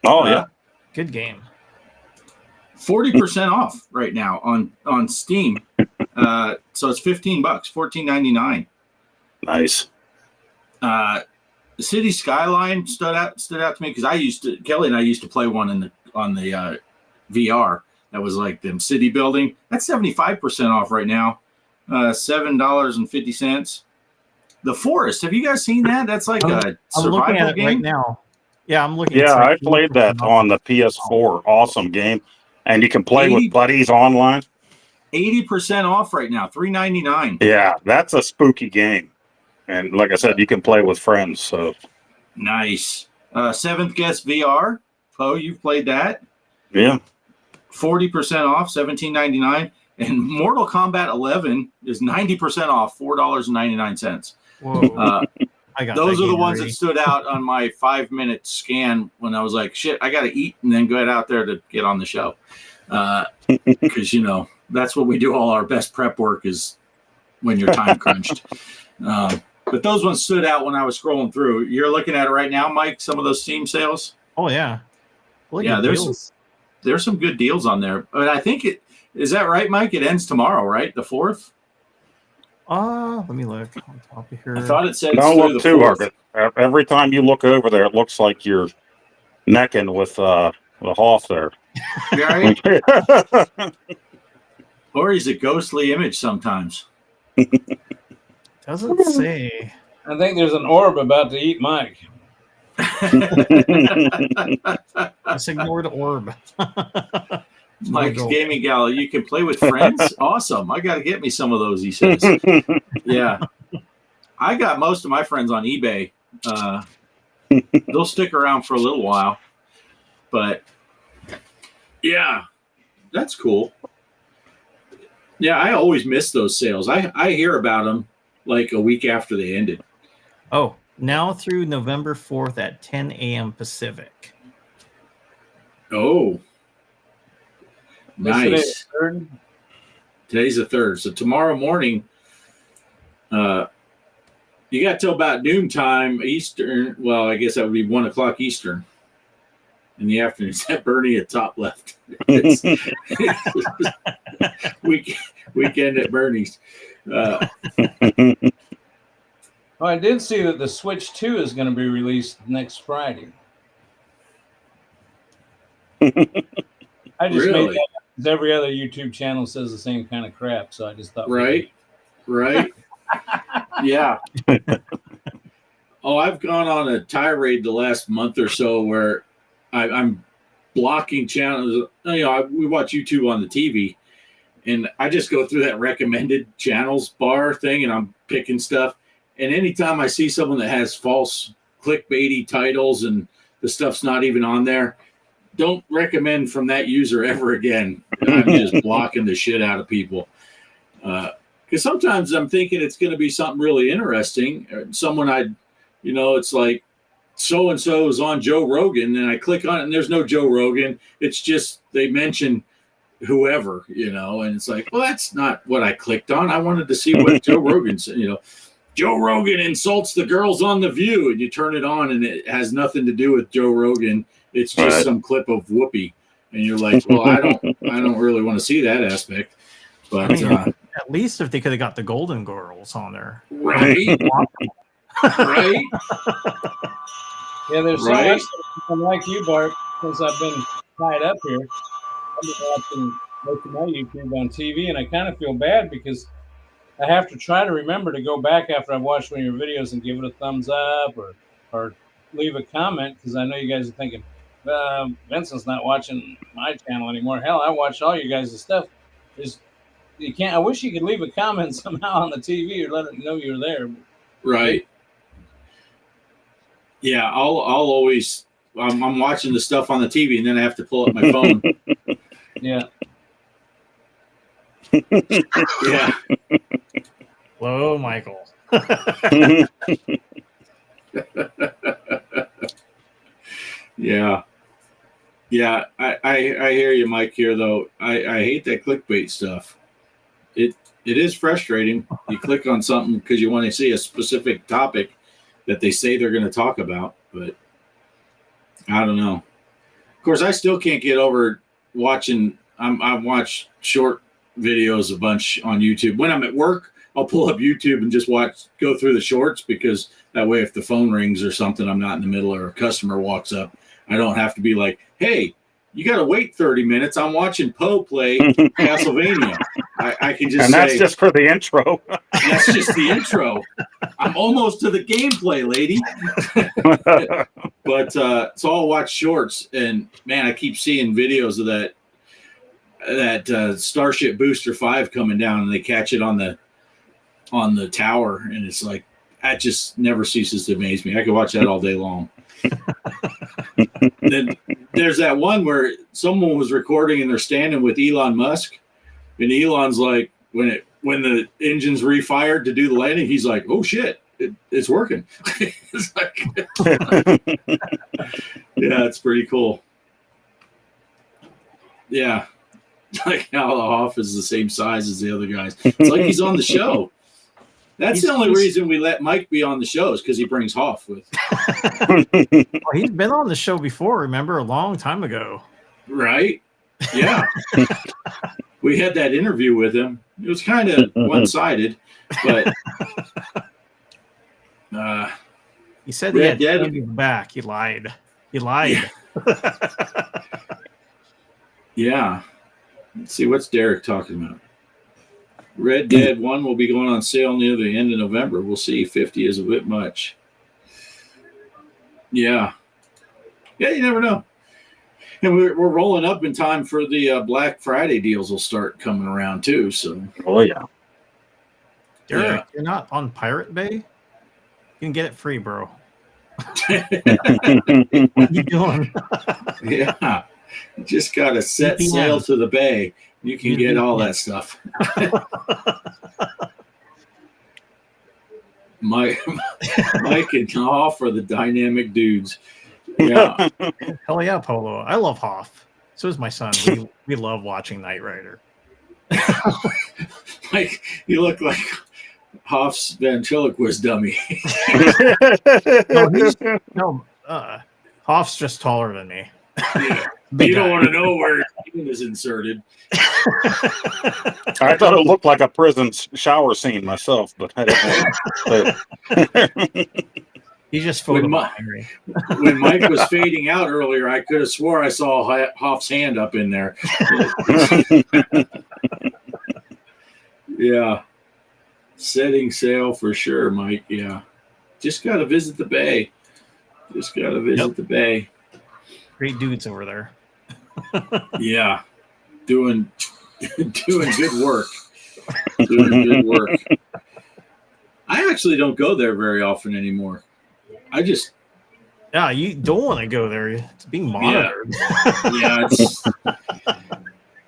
Oh, yeah. Good game. 40% off right now on Steam. So it's $15, $14.99. Nice. The City Skyline stood out to me because Kelly and I used to play one on the VR. That was like them city building. That's 75% off right now. $7.50. The Forest. Have you guys seen that? That's like a I'm looking survival at it game right now. Yeah, I'm looking. Yeah, I it's like played that on the PS4. Awesome game. And you can play with buddies online. 80% off right now. $3.99. Yeah, that's a spooky game. And like I said, you can play with friends. So Nice. Seventh Guest VR. Poe, you've played that. yeah. 40% off, $17.99. And Mortal Kombat 11 is 90% off, $4.99. Whoa. I got Those that are the game ones already. that stood out on my 5-minute scan when I was like, shit, I got to eat and then get out there to get on the show. Because, that's what we do. All our best prep work is when you're time crunched. But those ones stood out when I was scrolling through. You're looking at it right now, Mike, some of those Steam sales? Oh yeah. Look Yeah, at there's deals. there's some good deals on there. But I think is that right, Mike? It ends tomorrow, right? The 4th? Let me look on top of here. I thought it said it's Don't through look the too 4th. hard. Every time you look over there, it looks like you're necking with the Hoff there. Right? Or he's a ghostly image sometimes. Doesn't say. I think there's an orb about to eat Mike. Just ignore the orb. Mike's Gaming Gala, you can play with friends? Awesome. I got to get me some of those, he says. Yeah. I got most of my friends on eBay. They'll stick around for a little while. But, yeah, that's cool. Yeah, I always miss those sales. I hear about them like a week after they ended. Oh, now through November 4th at 10 a.m. Pacific. Oh. Nice. Third. Today's the 3rd. So tomorrow morning, you got till about noon time Eastern. Well, I guess that would be 1 o'clock Eastern in the afternoon. Is that Bernie at top left? Weekend at Bernie's. Well, I did see that the Switch 2 is going to be released next Friday. I just Really? made that 'Cause every other YouTube channel says the same kind of crap, so I just thought. Right. Yeah. Oh, I've gone on a tirade the last month or so where I'm blocking channels. We watch YouTube on the TV, and I just go through that recommended channels bar thing, and I'm picking stuff. And anytime I see someone that has false clickbaity titles and the stuff's not even on there, don't recommend from that user ever again. I'm just blocking the shit out of people. Because sometimes I'm thinking it's going to be something really interesting. Someone it's like so-and-so is on Joe Rogan, and I click on it, and there's no Joe Rogan. It's just they mention whoever, and it's like, well, that's not what I clicked on. I wanted to see what Joe Rogan said, Joe Rogan insults the girls on The View, and you turn it on, and it has nothing to do with Joe Rogan. It's just some clip of Whoopi, and you're like, well, I don't really want to see that aspect. But at least if they could have got the Golden Girls on there, right? Right? Yeah, there's so much I'm like you, Bart, since I've been tied up here. I've been watching most of my YouTube on TV, and I kind of feel bad because I have to try to remember to go back after I've watched one of your videos and give it a thumbs up or leave a comment, because I know you guys are thinking, Vincent's not watching my channel anymore. Hell, I watch all you guys' stuff. You can't. I wish you could leave a comment somehow on the TV or let it know you're there. Right. Yeah, I'll always. I'm watching the stuff on the TV, and then I have to pull up my phone. Yeah. Yeah. Hello, Michael. Yeah. Yeah, I hear you, Mike, here, though. I hate that clickbait stuff. It is frustrating. You click on something because you want to see a specific topic that they say they're going to talk about, but I don't know. Of course, I still can't get over watching. I watch short videos a bunch on YouTube. When I'm at work, I'll pull up YouTube and just go through the shorts, because that way, if the phone rings or something, I'm not in the middle, or a customer walks up, I don't have to be like, hey, you got to wait 30 minutes. I'm watching Poe play Castlevania. I can just that's just for the intro. That's just the intro. I'm almost to the gameplay, lady. But so I'll watch shorts, and man, I keep seeing videos of that Starship Booster 5 coming down, and they catch it on the tower, and it's like, that just never ceases to amaze me. I could watch that all day long. Then there's that one where someone was recording and they're standing with Elon Musk, and Elon's like, when the engine's refired to do the landing, he's like, oh shit, it's working. It's like, yeah, it's pretty cool. Yeah, like how the Hoff is the same size as the other guys. It's like he's on the show. That's the only reason we let Mike be on the show, is because he brings Hoff with. Well, he's been on the show before, remember, a long time ago. Right? Yeah. We had that interview with him. It was kind of one-sided, but he said he had candy back. He lied. Yeah. Yeah. Let's see, what's Derek talking about? Red Dead 1 will be going on sale near the end of November. We'll see. 50 is a bit much. Yeah. Yeah, you never know. And we're rolling up in time for the Black Friday deals will start coming around too. So. Oh, yeah. Derek, You're not on Pirate Bay? You can get it free, bro. What are you doing? Yeah. You just got to set sail to the bay. You can get all that stuff. Mike and Hoff are the dynamic dudes. Yeah. Hell yeah, Polo. I love Hoff. So is my son. We love watching Knight Rider. Mike, you look like Hoff's ventriloquist dummy. Hoff's just taller than me. Yeah. You don't want to know where his skin is inserted. I thought it looked like a prison shower scene myself, but I didn't know. He just When photobombing me. when Mike was fading out earlier, I could have swore I saw Hoff's hand up in there. Yeah. Setting sail for sure, Mike. Yeah. Just got to visit the bay. Just got to visit the bay. Great dudes over there. Yeah. Doing good work. Doing good work. I actually don't go there very often anymore. Yeah, you don't want to go there. It's being monitored. Yeah,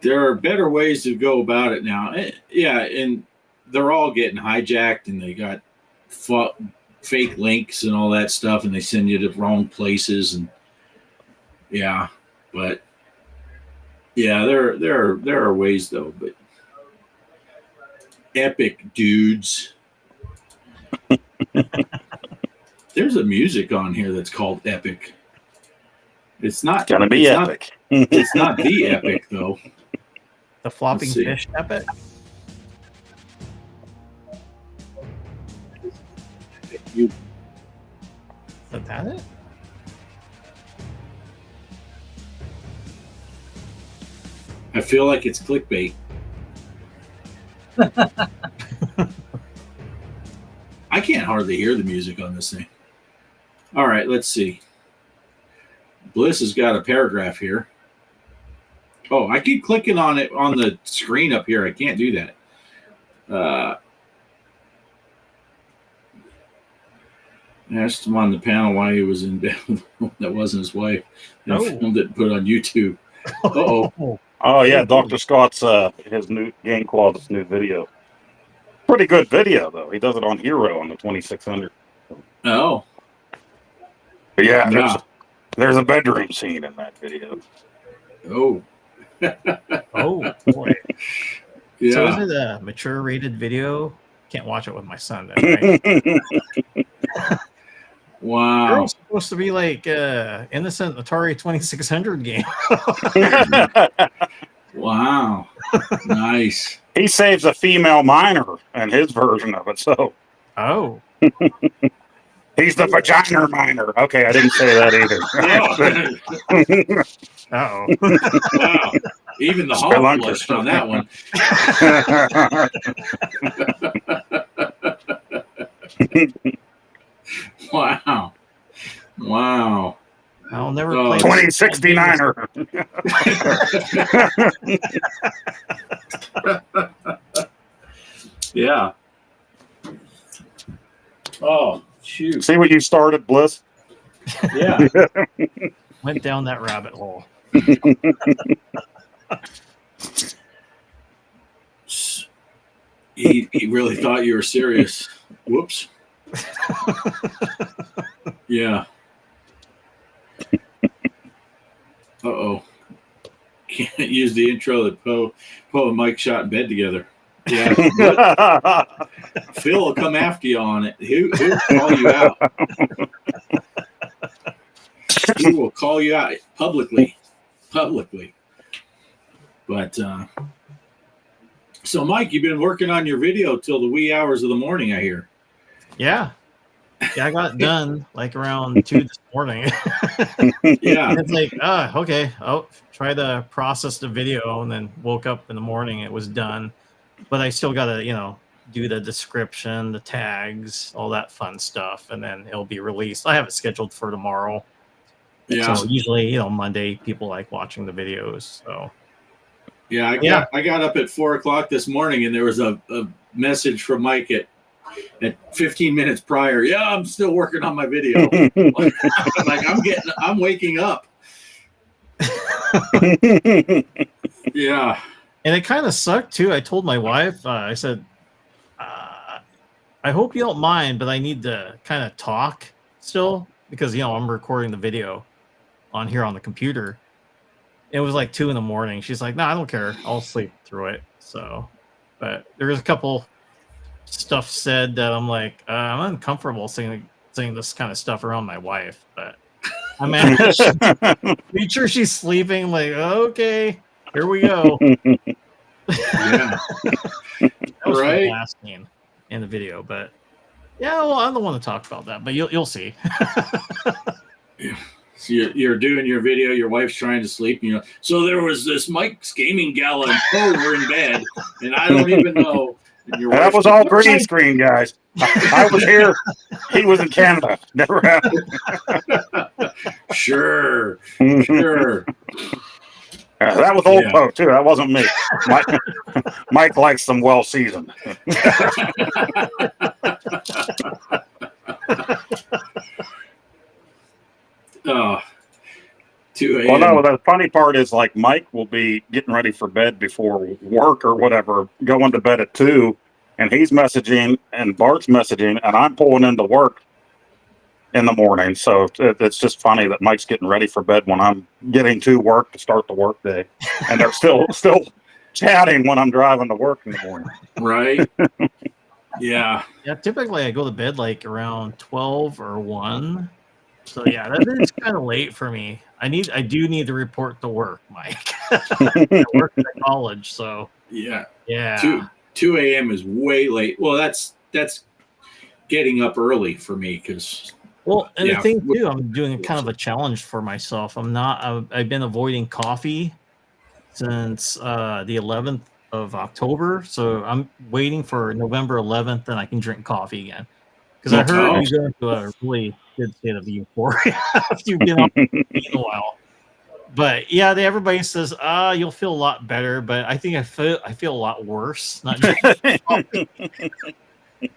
there are better ways to go about it now. Yeah, and they're all getting hijacked, and they got fake links and all that stuff, and they send you to wrong places. And yeah, but yeah, there are ways though. But epic dudes. There's a music on here that's called Epic. It's not Gonna be epic. It's not the Epic though. The flopping Let's see. fish epic. You Is that it? I feel like it's clickbait. I can't hardly hear the music on this thing. All right, let's see. Bliss has got a paragraph here. Oh, I keep clicking on it on the screen up here. I can't do that. Asked him on the panel why he was in bed with that wasn't his wife. And filmed it and put it on YouTube. Uh-oh. Oh yeah, Dr. Scott's his new Game Closet's new video. Pretty good video though. He does it on Hero on the 2600. Oh. But yeah, there's a bedroom scene in that video. Oh. Oh boy. Yeah. So is it a mature rated video? Can't watch it with my son then, right? Wow. It's supposed to be like innocent Atari 2600 game. Wow. Nice. He saves a female minor in his version of it, so Oh. he's the vagina minor. Okay, I didn't say that either. Uh-oh. Wow. Even the Hawk blushed on that one. Wow. Wow. I'll never play 2069er. Yeah. Oh, shoot. See what you started, Bliss? Yeah. Went down that rabbit hole. He really thought you were serious. Whoops. Yeah. Uh-oh. Can't use the intro that Poe and Mike shot in bed together. Yeah. Phil will come after you on it. He'll call you out. He will call you out publicly. But so Mike, you've been working on your video till the wee hours of the morning, I hear. Yeah. Yeah, I got it done like around 2 this morning. Yeah. It's like, okay, I'll try to process the video, and then woke up in the morning, it was done. But I still got to, do the description, the tags, all that fun stuff, and then it'll be released. I have it scheduled for tomorrow. Yeah. So usually, Monday, people like watching the videos. So Yeah, I got up at 4:00 this morning, and there was a message from Mike at 15 minutes prior. Yeah, I'm still working on my video. Like I'm waking up. Yeah. And it kind of sucked too. I told my wife, I said, I hope you don't mind, but I need to kind of talk still because, I'm recording the video on here on the computer. It was like 2 a.m. She's like, no, I don't care. I'll sleep through it. So, but there's a couple stuff said that I'm like, I'm uncomfortable saying this kind of stuff around my wife, but I managed to make sure she's sleeping. I'm like, okay, here we go. Yeah. That was Right. the last scene in the video, but Yeah, well, I don't want to talk about that, but you'll see. So you're doing your video. Your wife's trying to sleep. You know. So there was this Mike's gaming gala, and we're in bed, and I don't even know. And your That wife was all green screen, guys. I was here. He was in Canada. Never happened. Sure. That was old Poe, too. That wasn't me. Mike likes them well seasoned. Oh, 2 a.m. Well, no, the funny part is like Mike will be getting ready for bed before work or whatever, going to bed at 2, and he's messaging and Bart's messaging, and I'm pulling into work in the morning. So it's just funny that Mike's getting ready for bed when I'm getting to work to start the work day, and they're still chatting when I'm driving to work in the morning. Right? Yeah. Yeah, typically I go to bed like around 12 or 1. So yeah, that is kind of late for me. I do need to report to work, Mike. I work at college, so Yeah. 2 a.m. is way late. Well, that's getting up early for me because. Well, and the thing too, I'm doing kind of a challenge for myself. I've been avoiding coffee since the 11th of October, so I'm waiting for November 11th, and I can drink coffee again. Because I heard you go into a really good state of euphoria after you've been on in a while. But yeah, everybody says, you'll feel a lot better. But I think I feel a lot worse. Not drinking coffee.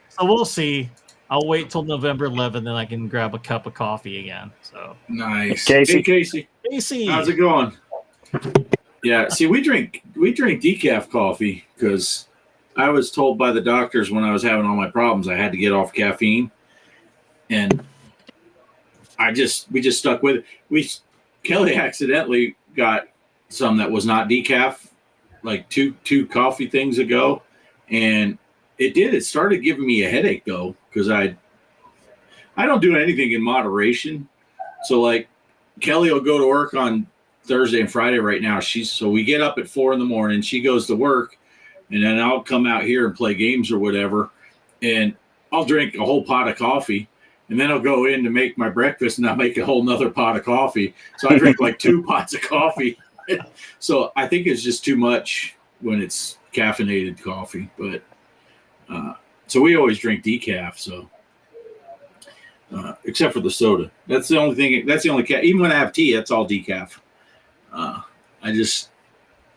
So we'll see. I'll wait till November 11th, then I can grab a cup of coffee again. So nice, Casey. Hey, Casey, how's it going? Yeah, see, we drink decaf coffee because I was told by the doctors when I was having all my problems I had to get off caffeine, and we just stuck with it. Kelly accidentally got some that was not decaf, like two coffee things ago, and it started giving me a headache though because I don't do anything in moderation. So like Kelly will go to work on Thursday and Friday right now. So we get up at 4 a.m. She goes to work, and then I'll come out here and play games or whatever, and I'll drink a whole pot of coffee, and then I'll go in to make my breakfast, and I'll make a whole nother pot of coffee. So I drink like 2 pots of coffee. So I think it's just too much when it's caffeinated coffee. But so we always drink decaf. So except for the soda, that's the only thing. That's the only even when I have tea, that's all decaf. I just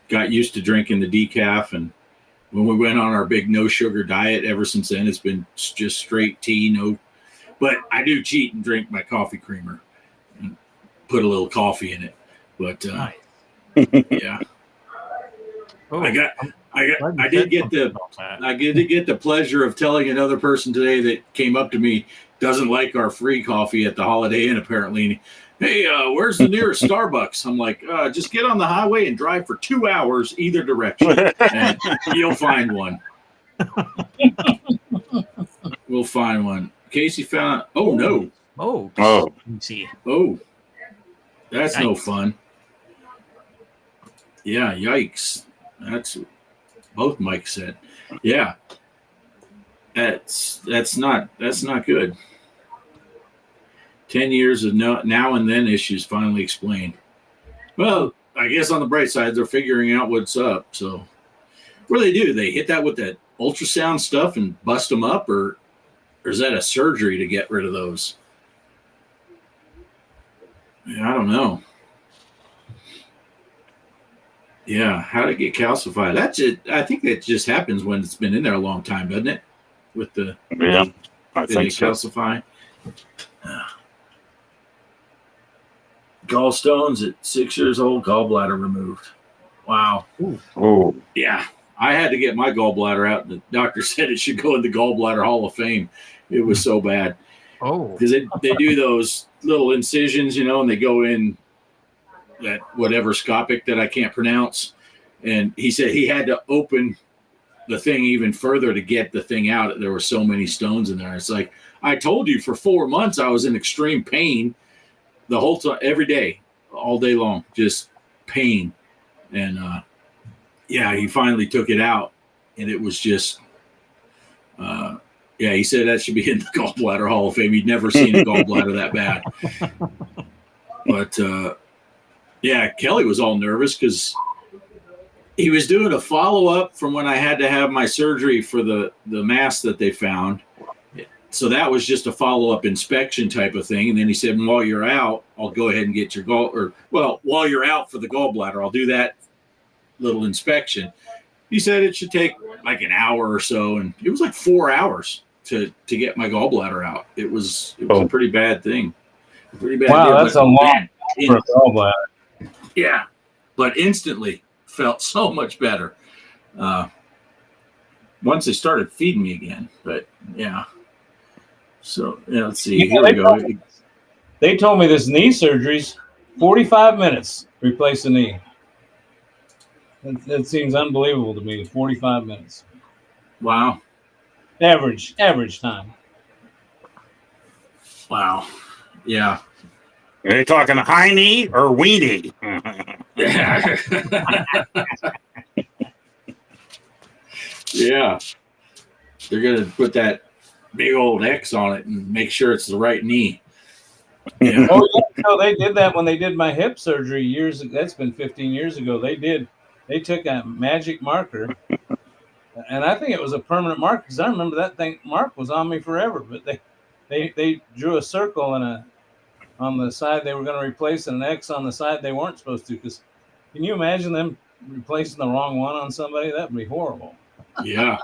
got used to drinking the decaf, and when we went on our big no sugar diet, ever since then it's been just straight tea. No, but I do cheat and drink my coffee creamer and put a little coffee in it. But yeah, I did get the pleasure of telling another person today that came up to me doesn't like our free coffee at the Holiday Inn apparently. Hey, where's the nearest Starbucks? I'm like, just get on the highway and drive for 2 hours either direction, and you'll find one. We'll find one. Casey found. Oh no! Oh, see. Oh, that's no fun. Yeah, yikes! That's both Mike said. Yeah, that's not good. 10 years of now and then issues finally explained. Well, I guess on the bright side, they're figuring out what's up. So what do? They hit that with that ultrasound stuff and bust them up, or is that a surgery to get rid of those? Yeah, I don't know. Yeah, how to get calcified. That's it. I think that just happens when it's been in there a long time, doesn't it? With the I think so. Calcify. Gallstones at 6 years old, gallbladder removed. Wow. Oh, yeah. I had to get my gallbladder out. The doctor said it should go in the gallbladder Hall of Fame. It was so bad. Oh, because they do those little incisions, and they go in that whatever scopic that I can't pronounce. And he said he had to open the thing even further to get the thing out. There were so many stones in there. It's like, I told you for 4 months I was in extreme pain the whole time, every day, all day long, just pain. And he finally took it out, and it was just Yeah, he said that should be in the Gallbladder Hall of Fame. He'd never seen a gallbladder that bad. But, yeah, Kelly was all nervous because he was doing a follow-up from when I had to have my surgery for the mass that they found. So that was just a follow-up inspection type of thing. And then he said, while you're out, I'll go ahead and get your while you're out for the gallbladder, I'll do that little inspection. He said it should take like an hour or so. And it was like 4 hours to get my gallbladder out. It was a pretty bad thing. Pretty bad. Wow, that's a long for a gallbladder. Yeah, but instantly felt so much better once they started feeding me again. But yeah, so yeah, let's see. Here we go. They told me this knee surgery's 45 minutes replace the knee. That seems unbelievable to me. 45 minutes. Wow. Average time. Wow. Yeah. Are they talking high knee or weenie? Yeah. They're going to put that big old X on it and make sure it's the right knee. Yeah. Oh, yeah. No, they did that when they did my hip surgery years ago. That's been 15 years ago. They took a magic marker, and I think it was a permanent mark because I remember that mark was on me forever. But they drew a circle on the side they were going to replace and an X on the side they weren't supposed to. Because can you imagine them replacing the wrong one on somebody? That would be horrible. Yeah.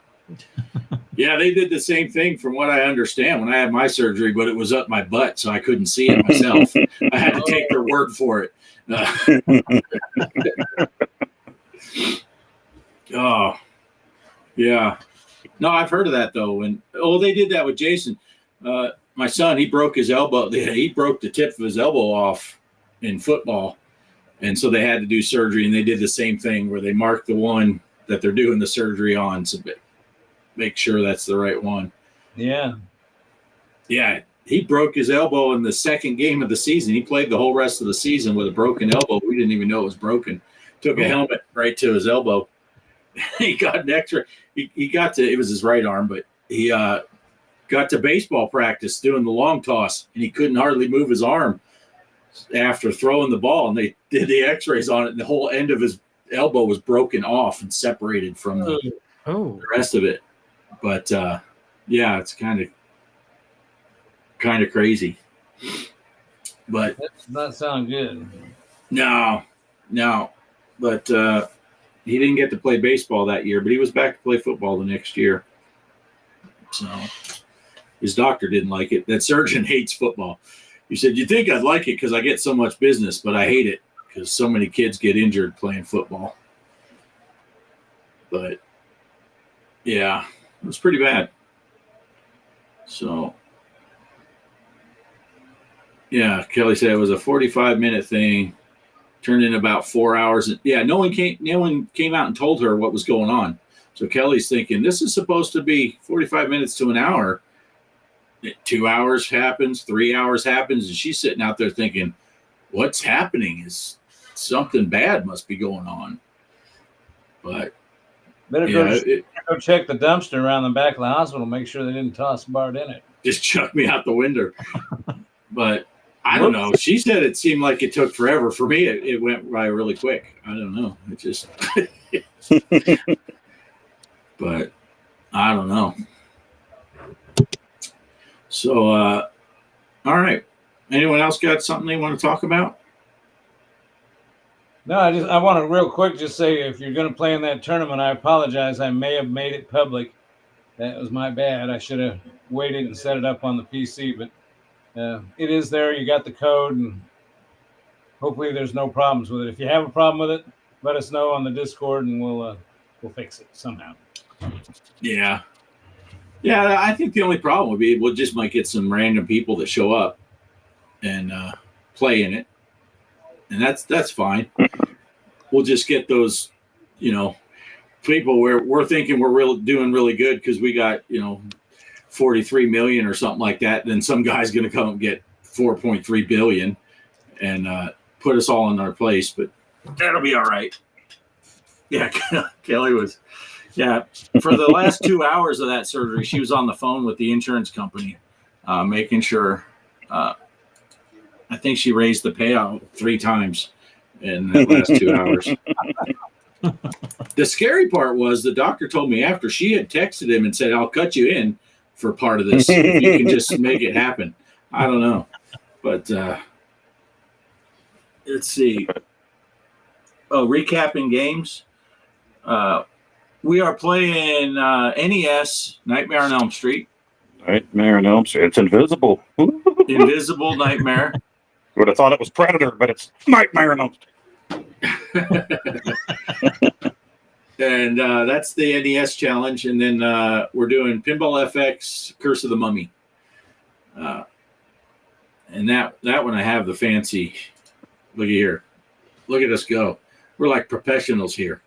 Yeah, they did the same thing from what I understand when I had my surgery, but it was up my butt, so I couldn't see it myself. I had to take their word for it. Oh, yeah. No, I've heard of that, though. And they did that with Jason. My son, he broke his elbow. He broke the tip of his elbow off in football. And so they had to do surgery, and they did the same thing where they marked the one that they're doing the surgery on to make sure that's the right one. Yeah. Yeah. He broke his elbow in the second game of the season. He played the whole rest of the season with a broken elbow. We didn't even know it was broken. Took a helmet right to his elbow. He got an X-ray. He got to, it was his right arm, but he got to baseball practice doing the long toss, and he couldn't hardly move his arm after throwing the ball. And they did the X-rays on it, and the whole end of his elbow was broken off and separated from the rest of it. But yeah, it's kind of crazy. But that does not sound good. No. But he didn't get to play baseball that year, but he was back to play football the next year. So his doctor didn't like it. That surgeon hates football. He said, "You think I'd like it because I get so much business, but I hate it because so many kids get injured playing football." But yeah, it was pretty bad. So yeah, Kelly said it was a 45-minute thing. Turned in about 4 hours. Yeah, no one came out and told her what was going on. So Kelly's thinking, this is supposed to be 45 minutes to an hour. 2 hours happens, 3 hours happens, and she's sitting out there thinking, what's happening? Is something bad must be going on. But better go check the dumpster around the back of the hospital, make sure they didn't toss Bart in it. Just chuck me out the window. But I don't know. She said it seemed like it took forever. For me, it went by really quick. I don't know. It just, but I don't know. So, all right. Anyone else got something they want to talk about? No, I want to real quick just say if you're going to play in that tournament, I apologize. I may have made it public. That was my bad. I should have waited and set it up on the PC, but it is there. You got the code, and hopefully there's no problems with it. If you have a problem with it, let us know on the Discord, and we'll fix it somehow. Yeah. I think the only problem would be we'll just might get some random people that show up and play in it, and that's fine. We'll just get those, people where we're thinking we're doing really good because we got 43 million or something like that, then some guy's going to come and get 4.3 billion and put us all in our place, but that'll be all right. Yeah, Kelly was Yeah, for the last 2 hours of that surgery, she was on the phone with the insurance company, making sure. I think she raised the payout 3 times in that last 2 hours. The scary part was the doctor told me after she had texted him and said, "I'll cut you in for part of this if you can just make it happen." I don't know, but let's see. Oh, recapping games. We are playing NES Nightmare on Elm Street. Nightmare on Elm Street. It's invisible. Invisible Nightmare. Would have thought it was Predator, but it's Nightmare on Elm Street. And that's the NES challenge. And then we're doing Pinball FX Curse of the Mummy. And that one I have the fancy. Look here. Look at us go. We're like professionals here.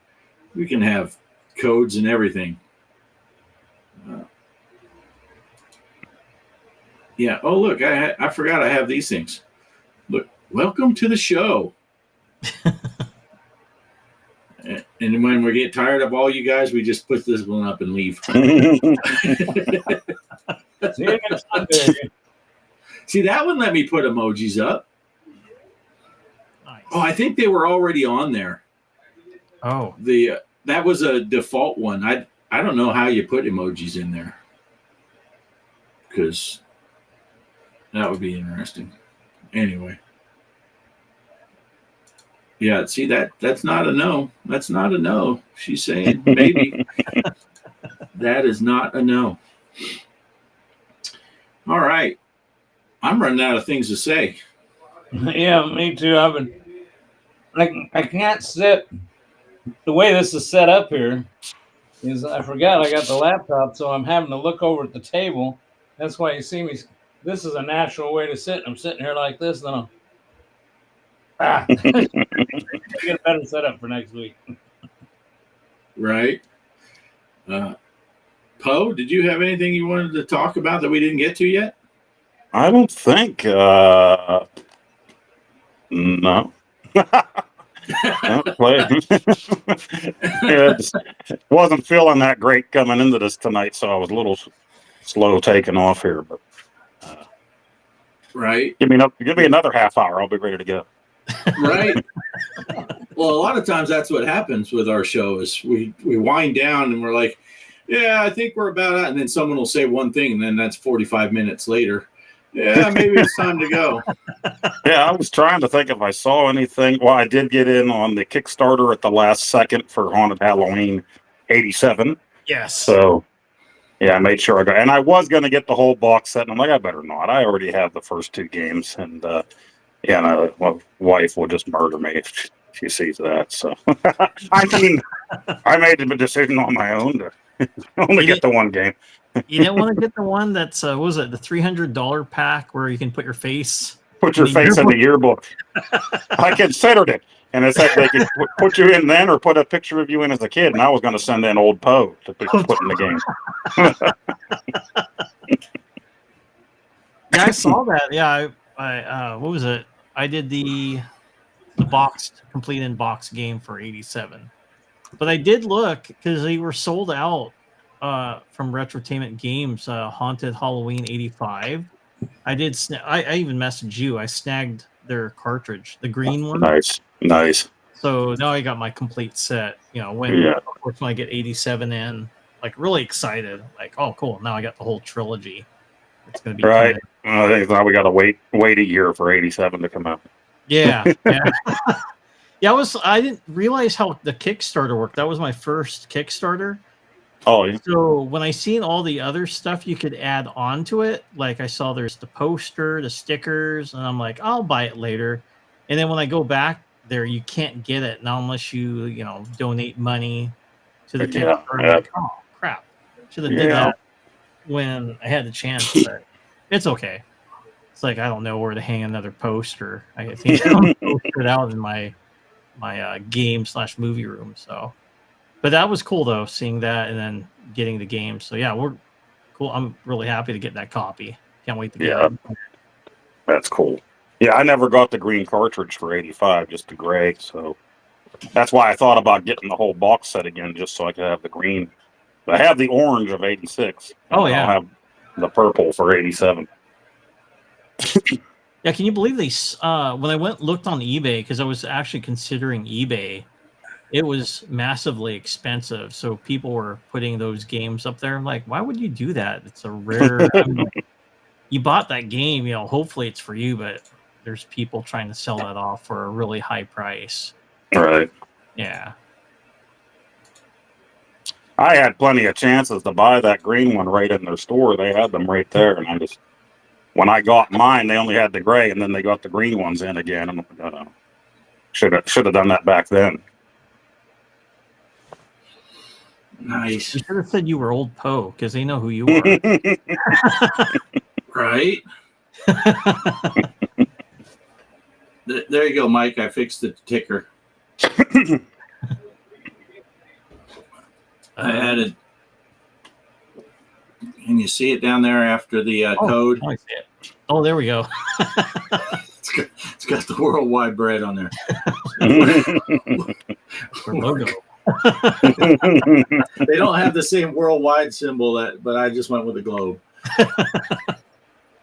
We can have codes and everything. Yeah. Oh, look, I forgot I have these things. Look, welcome to the show. And when we get tired of all you guys, we just put this one up and leave. See, that one let me put emojis up. Nice. Oh, I think they were already on there. Oh, that was a default one. I don't know how you put emojis in there, because that would be interesting. Anyway. Yeah, see, that's not a no. That's not a no. She's saying maybe. That is not a no. All right. I'm running out of things to say. Yeah, me too. I've been I can't sit. The way this is set up here is I forgot I got the laptop, so I'm having to look over at the table. That's why you see me. This is a natural way to sit. I'm sitting here like this, then I'm get a better setup for next week. Right. Poe, did you have anything you wanted to talk about that we didn't get to yet? I don't think. No. Wasn't feeling that great coming into this tonight, so I was a little slow taking off here. But right. Give me another half hour. I'll be ready to go. Right. Well, a lot of times that's what happens with our show is we wind down and we're like, yeah, I think we're about out. And then someone will say one thing and then that's 45 minutes later. Yeah, maybe it's time to go. Yeah, I was trying to think if I saw anything. Well, I did get in on the Kickstarter at the last second for Haunted Halloween 87. yes. So, yeah, I made sure I got. And I was going to get the whole box set, and I'm like, I better not. I already have the first 2 games, and my wife will just murder me if she sees that. So, I mean, I made the decision on my own to only get the one game. You didn't want to get the one that's what was it, the $300 pack where you can put your face? Put your face in the yearbook. I considered it, and it said they could put you in then or put a picture of you in as a kid. And I was going to send in old Poe to put in the game. Yeah, I saw that. Yeah, I what was it? I did the complete in box game for 87, but I did look because they were sold out from Retrotainment Games. Haunted Halloween 85. I did. I even messaged you. I snagged their cartridge, the green one. Nice. So now I got my complete set. When I get 87 in, like really excited. Like, oh, cool! Now I got the whole trilogy. It's gonna be right. I thought we got to wait a year for 87 to come out. Yeah. Yeah. I didn't realize how the Kickstarter worked. That was my first Kickstarter. Oh, yeah. So when I seen all the other stuff you could add on to it, like I saw there's the poster, the stickers, and I'm like, I'll buy it later. And then when I go back there, you can't get it now unless you donate money to the Kickstarter. Yeah. Like, oh crap! Should have did that when I had the chance, but it's okay. It's like I don't know where to hang another poster. I think I'll post it out in my game/movie room. So. But that was cool though, seeing that and then getting the game. So yeah, we're cool. I'm really happy to get that copy. Can't wait to get it. That's cool. Yeah, I never got the green cartridge for 85, just the gray. So That's why I thought about getting the whole box set again, just so I could have the green. I have the orange of '86. Oh, yeah. I'll have the purple for '87. Yeah, can you believe they? When I looked on eBay, because I was actually considering eBay, it was massively expensive. So people were putting those games up there. I'm like, why would you do that? It's a rare. You bought that game, hopefully it's for you, but there's people trying to sell that off for a really high price. Right. Yeah. I had plenty of chances to buy that green one right in their store. They had them right there, and when I got mine, they only had the gray, and then they got the green ones in again. And should have done that back then. Nice. You should have said you were old Poe, because they know who you are. Right. There you go, Mike. I fixed the ticker. I added. Can you see it down there after the code? I see it. Oh, there we go. It's got the worldwide bread on there. Logo. They don't have the same worldwide symbol, but I just went with the globe.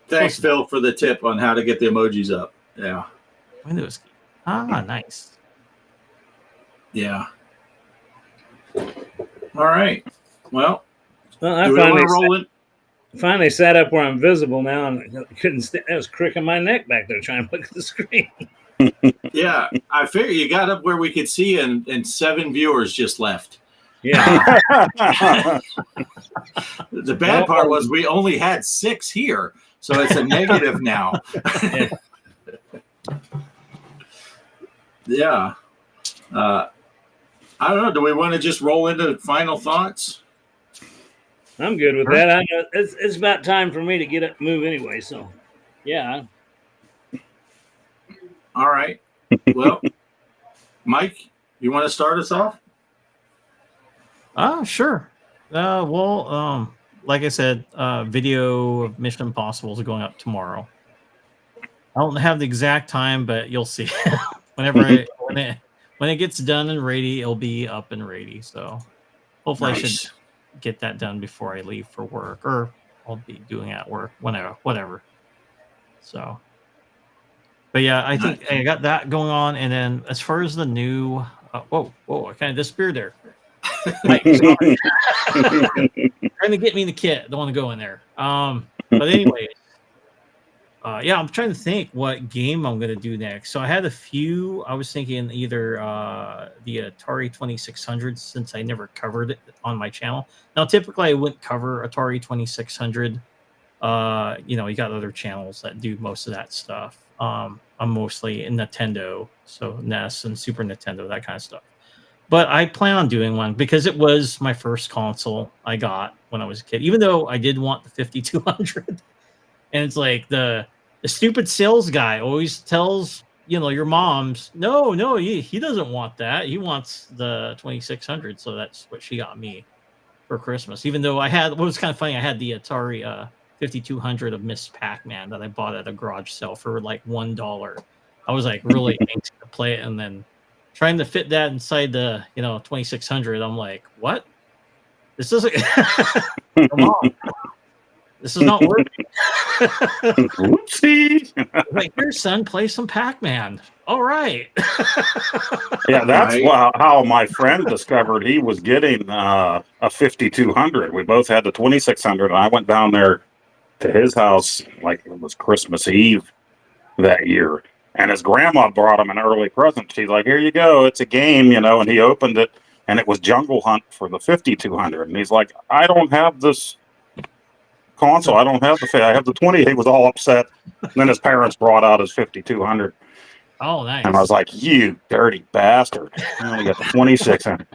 Thanks, Phil, for the tip on how to get the emojis up. Yeah. Windows. Nice. Yeah. All right. Well, I do we want to roll in? finally sat up where I'm visible now, and I couldn't. I was cricking my neck back there trying to look at the screen. Yeah, I figure you got up where we could see, and 7 viewers just left. Yeah. The bad part was we only had 6 here, so it's a negative now. Yeah. I don't know. Do we want to just roll into final thoughts? I'm good with that. I know it's about time for me to get up and move anyway. So, yeah. All right. Well, Mike, you want to start us off? Sure. Well, like I said, video of Mission Impossible is going up tomorrow. I don't have the exact time, but you'll see. when it gets done and ready, it'll be up and ready. So hopefully Nice. I should get that done before I leave for work, or I'll be doing it at work, whatever. So, but yeah, I think I got that going on. And then as far as the new, whoa, I kind of disappeared there. Right, sorry. Trying to get me the kit. Don't want to go in there. But anyway, yeah, I'm trying to think what game I'm going to do next. So I had a few. I was thinking either the Atari 2600, since I never covered it on my channel. Now, typically I wouldn't cover Atari 2600. You got other channels that do most of that stuff. I'm mostly in Nintendo, so NES and Super Nintendo, that kind of stuff. But I plan on doing one because it was my first console I got when I was a kid, even though I did want the 5200. And it's like the stupid sales guy always tells, your moms, no, he doesn't want that. He wants the 2600. So that's what she got me for Christmas. Even though what was kind of funny, I had the Atari 5200 of Miss Pac-Man that I bought at a garage sale for like $1. I was like really anxious to play it, and then trying to fit that inside the 2600. I'm like, what? This isn't. Come on. This is not working. Whoopsie. Like, here, son, play some Pac-Man. All right. Yeah, that's how my friend discovered he was getting a 5200. We both had the 2600, and I went down there to his house like it was Christmas Eve that year. And his grandma brought him an early present. She's like, here you go. It's a game, and he opened it, and it was Jungle Hunt for the 5200. And he's like, I don't have this console. I don't have I have the 20. He was all upset. And then his parents brought out his 5200. Oh, nice. And I was like, you dirty bastard. I only got the 2600.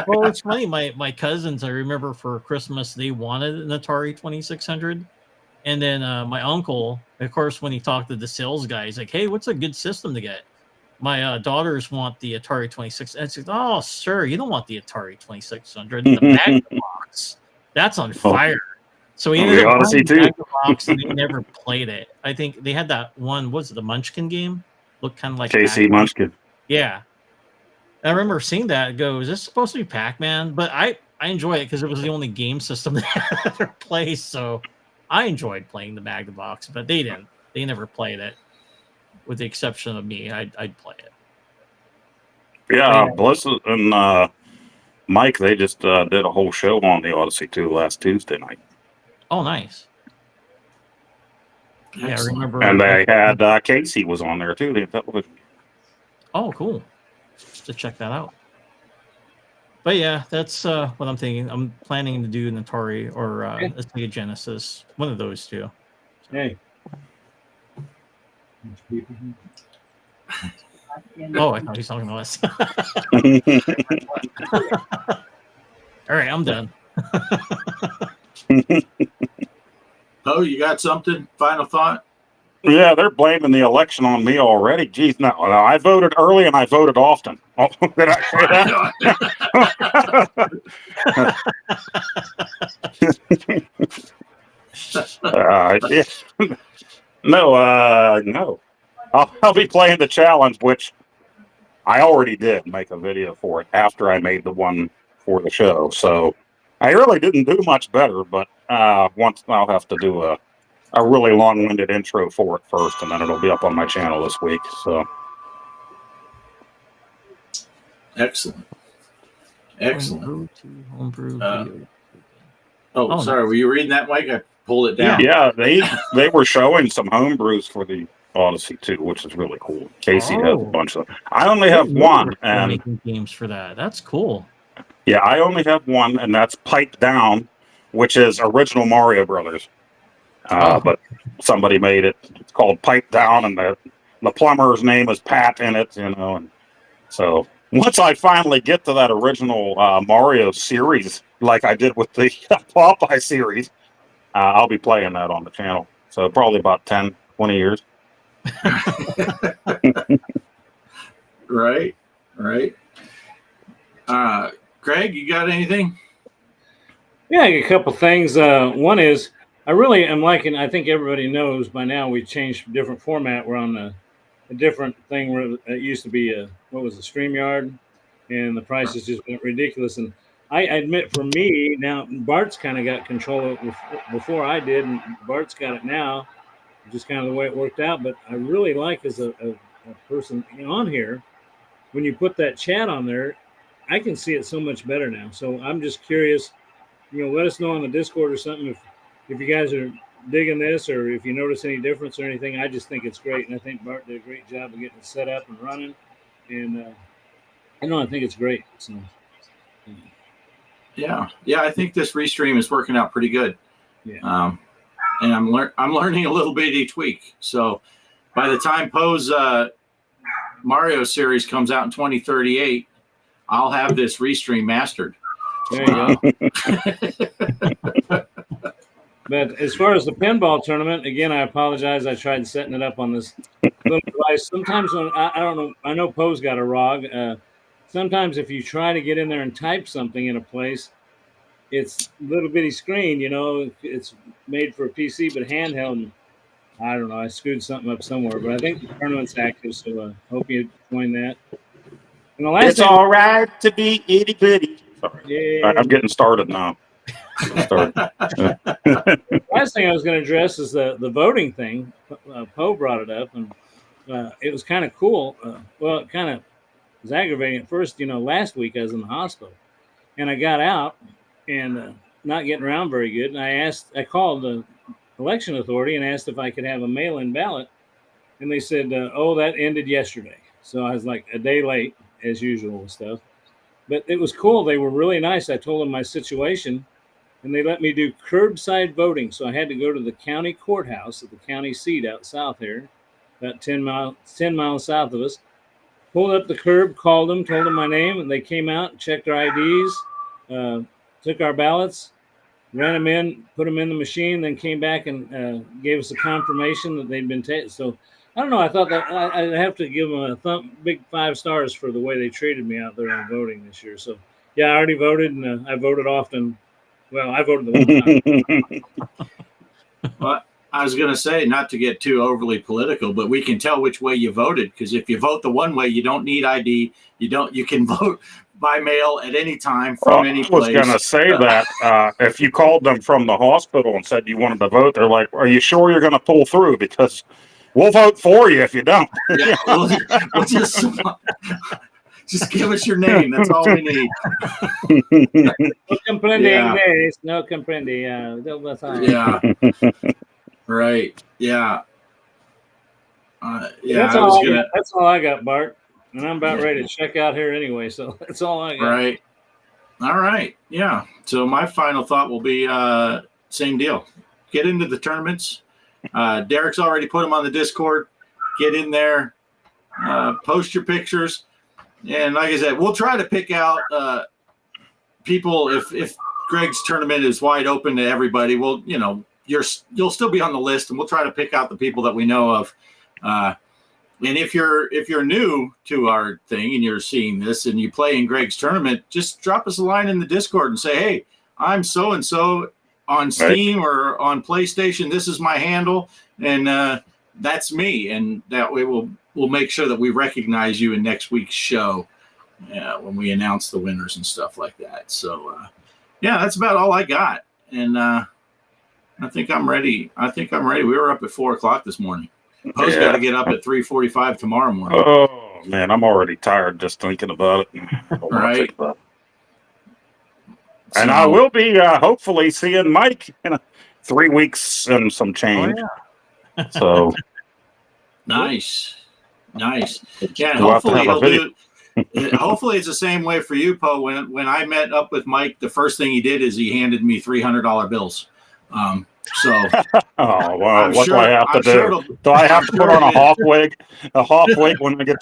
Well, it's funny. My cousins, I remember for Christmas, they wanted an Atari 2600. And then my uncle, of course, when he talked to the sales guy, he's like, hey, what's a good system to get? My daughters want the Atari 2600. And I said, oh, sir, you don't want the Atari 2600. The back of the box, that's on fire. So he ended up buying the back of the box, and they never played it. I think they had that one, was it the Munchkin game? Looked kind of like KC Munchkin. Yeah. I remember seeing that. Go, is this supposed to be Pac-Man? But I enjoy it because it was the only game system that I ever played. So I enjoyed playing the Bag the Box, but they didn't. They never played it, with the exception of me. I'd play it. Yeah, Bliss and Mike, they just did a whole show on the Odyssey 2 last Tuesday night. Oh, nice. Yeah, I Excellent. remember. And they had Casey was on there too. The television. Oh, cool. To check that out. But yeah, that's what I'm thinking. I'm planning to do an Atari or a Sega Genesis, one of those two. Hey. Oh, I thought he was talking to us. All right, I'm done. Oh, you got something? Final thought? Yeah, they're blaming the election on me already. Geez, no, I voted early and I voted often. Oh, did I say that? Yeah. No. I'll be playing the challenge, which I already did make a video for it after I made the one for the show. So I really didn't do much better, but once I'll have to do a really long-winded intro for it first, and then it'll be up on my channel this week. So Excellent. Homebrew. Oh, sorry. Were you reading that, Mike? I pulled it down. yeah, they were showing some homebrews for the Odyssey 2, which is really cool. Casey has a bunch of them. I only have one, and making games for that. That's cool. Yeah, I only have one, and that's Pipe Down, which is original Mario Brothers. But somebody made it. It's called Pipe Down, and the plumber's name is Pat in it, and so once I finally get to that original Mario series, like I did with the Popeye series, I'll be playing that on the channel. So probably about 10, 20 years. Right. Greg, you got anything? Yeah, I got a couple things. One is I really am liking. I think everybody knows by now we changed different format. We're on a different thing where it used to be a StreamYard, and the prices just went ridiculous. And I admit, for me now, Bart's kind of got control of it before I did, and Bart's got it now. Just kind of the way it worked out. But I really like as a person on here, when you put that chat on there, I can see it so much better now. So I'm just curious, let us know on the Discord or something if you guys are digging this, or if you notice any difference or anything. I just think it's great, and I think Bart did a great job of getting it set up and running. And I think it's great. So yeah, I think this restream is working out pretty good. Yeah. And I'm learning a little bit each week. So by the time Poe's Mario series comes out in 2038, I'll have this restream mastered. There you go. But as far as the pinball tournament, again, I apologize. I tried setting it up on this little device. Sometimes when I don't know, I know Poe's got a ROG. Sometimes if you try to get in there and type something in a place, it's little bitty screen, it's made for a PC, but handheld. I don't know. I screwed something up somewhere, but I think the tournament's active, so hope you join that. And the last it's all right to be itty bitty. Sorry. Yeah. I'm getting started now. Last thing I was going to address is the voting thing. Poe brought it up, and it was kind of cool. Well, it kind of was aggravating at first. Last week I was in the hospital, and I got out and not getting around very good. And I called the election authority and asked if I could have a mail-in ballot, and they said, that ended yesterday. So I was like a day late, as usual and stuff. But it was cool. They were really nice. I told them my situation, and they let me do curbside voting. So I had to go to the county courthouse at the county seat out south here, about 10 miles south of us. Pulled up the curb, called them, told them my name, and they came out and checked our IDs, took our ballots, ran them in, put them in the machine, then came back and gave us a confirmation that they'd been taken. So I don't know. I thought that I'd have to give them a big 5 stars for the way they treated me out there on voting this year. So, yeah, I already voted, and I voted often. Well, I voted the one time. Well, I was going to say, not to get too overly political, but we can tell which way you voted, because if you vote the one way, you don't need ID. You can vote by mail at any time from any place. I was going to say that if you called them from the hospital and said you wanted to vote, they're like, "Are you sure you're going to pull through? Because we'll vote for you if you don't." Yeah, we'll just give us your name. That's all we need. No comprende Yeah. inglés. No comprende. Yeah. Right. Yeah. Yeah. That's all I got, Bart. And I'm about ready to check out here anyway. So that's all I got. Right. All right. Yeah. So my final thought will be same deal. Get into the tournaments. Derek's already put them on the Discord. Get in there. Post your pictures. And like I said, we'll try to pick out people. If Greg's tournament is wide open to everybody, you'll still be on the list, and we'll try to pick out the people that we know of. And if you're new to our thing and you're seeing this and you play in Greg's tournament, just drop us a line in the Discord and say, "Hey, I'm so and so on Steam or on PlayStation. This is my handle, and that's me." And that way we'll make sure that we recognize you in next week's show when we announce the winners and stuff like that. So that's about all I got. And I think I'm ready. We were up at 4:00 this morning. Poe's got to get up at 3:45 tomorrow morning. Oh man, I'm already tired just thinking about it. Right. And I will be hopefully seeing Mike in 3 weeks and some change. Oh, yeah. So Nice. Yeah, We'll have to hopefully have a he'll video. do. Hopefully it's the same way for you, Poe. When I met up with Mike, the first thing he did is he handed me $300 bills. So oh well, I'm what sure- do I have to I'm do? sure Do I have to put on a half wig? A half wig when I get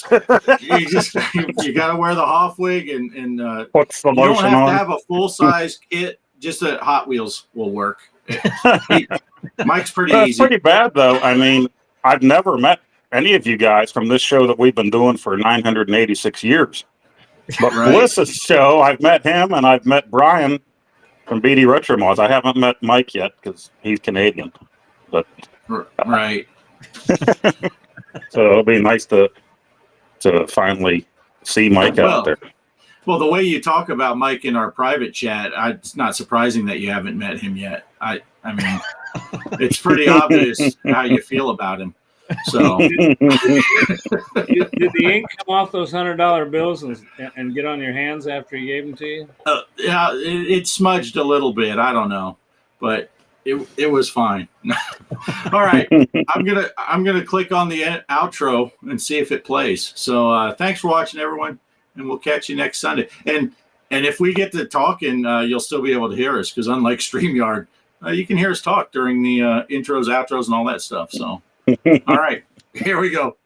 you got to wear the Hoff wig and puts the you don't lotion have on? to have a full size kit. Just a Hot Wheels will work. Mike's pretty It's easy. pretty bad though. I mean, I've never met any of you guys from this show that we've been doing for 986 years. But Right. Bliss's show, I've met him and I've met Brian from BD Retro Mods. I haven't met Mike yet because he's Canadian. But Right. so it'll be nice to finally see Mike out there. Well, the way you talk about Mike in our private chat, it's not surprising that you haven't met him yet. I mean, it's pretty obvious how you feel about him. So Did the ink come off those $100 bills and get on your hands after he gave them to you? yeah, it smudged a little bit. I don't know, but it was fine. All right, I'm gonna click on the outro and see if it plays. So thanks for watching, everyone, and we'll catch you next Sunday. And if we get to talking, you'll still be able to hear us because unlike StreamYard, you can hear us talk during the intros, outros, and all that stuff. So. All right, here we go.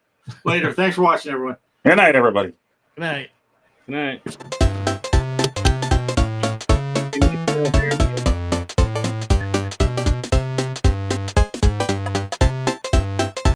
Later. Thanks for watching, everyone. Good night, everybody. Good night. Good night.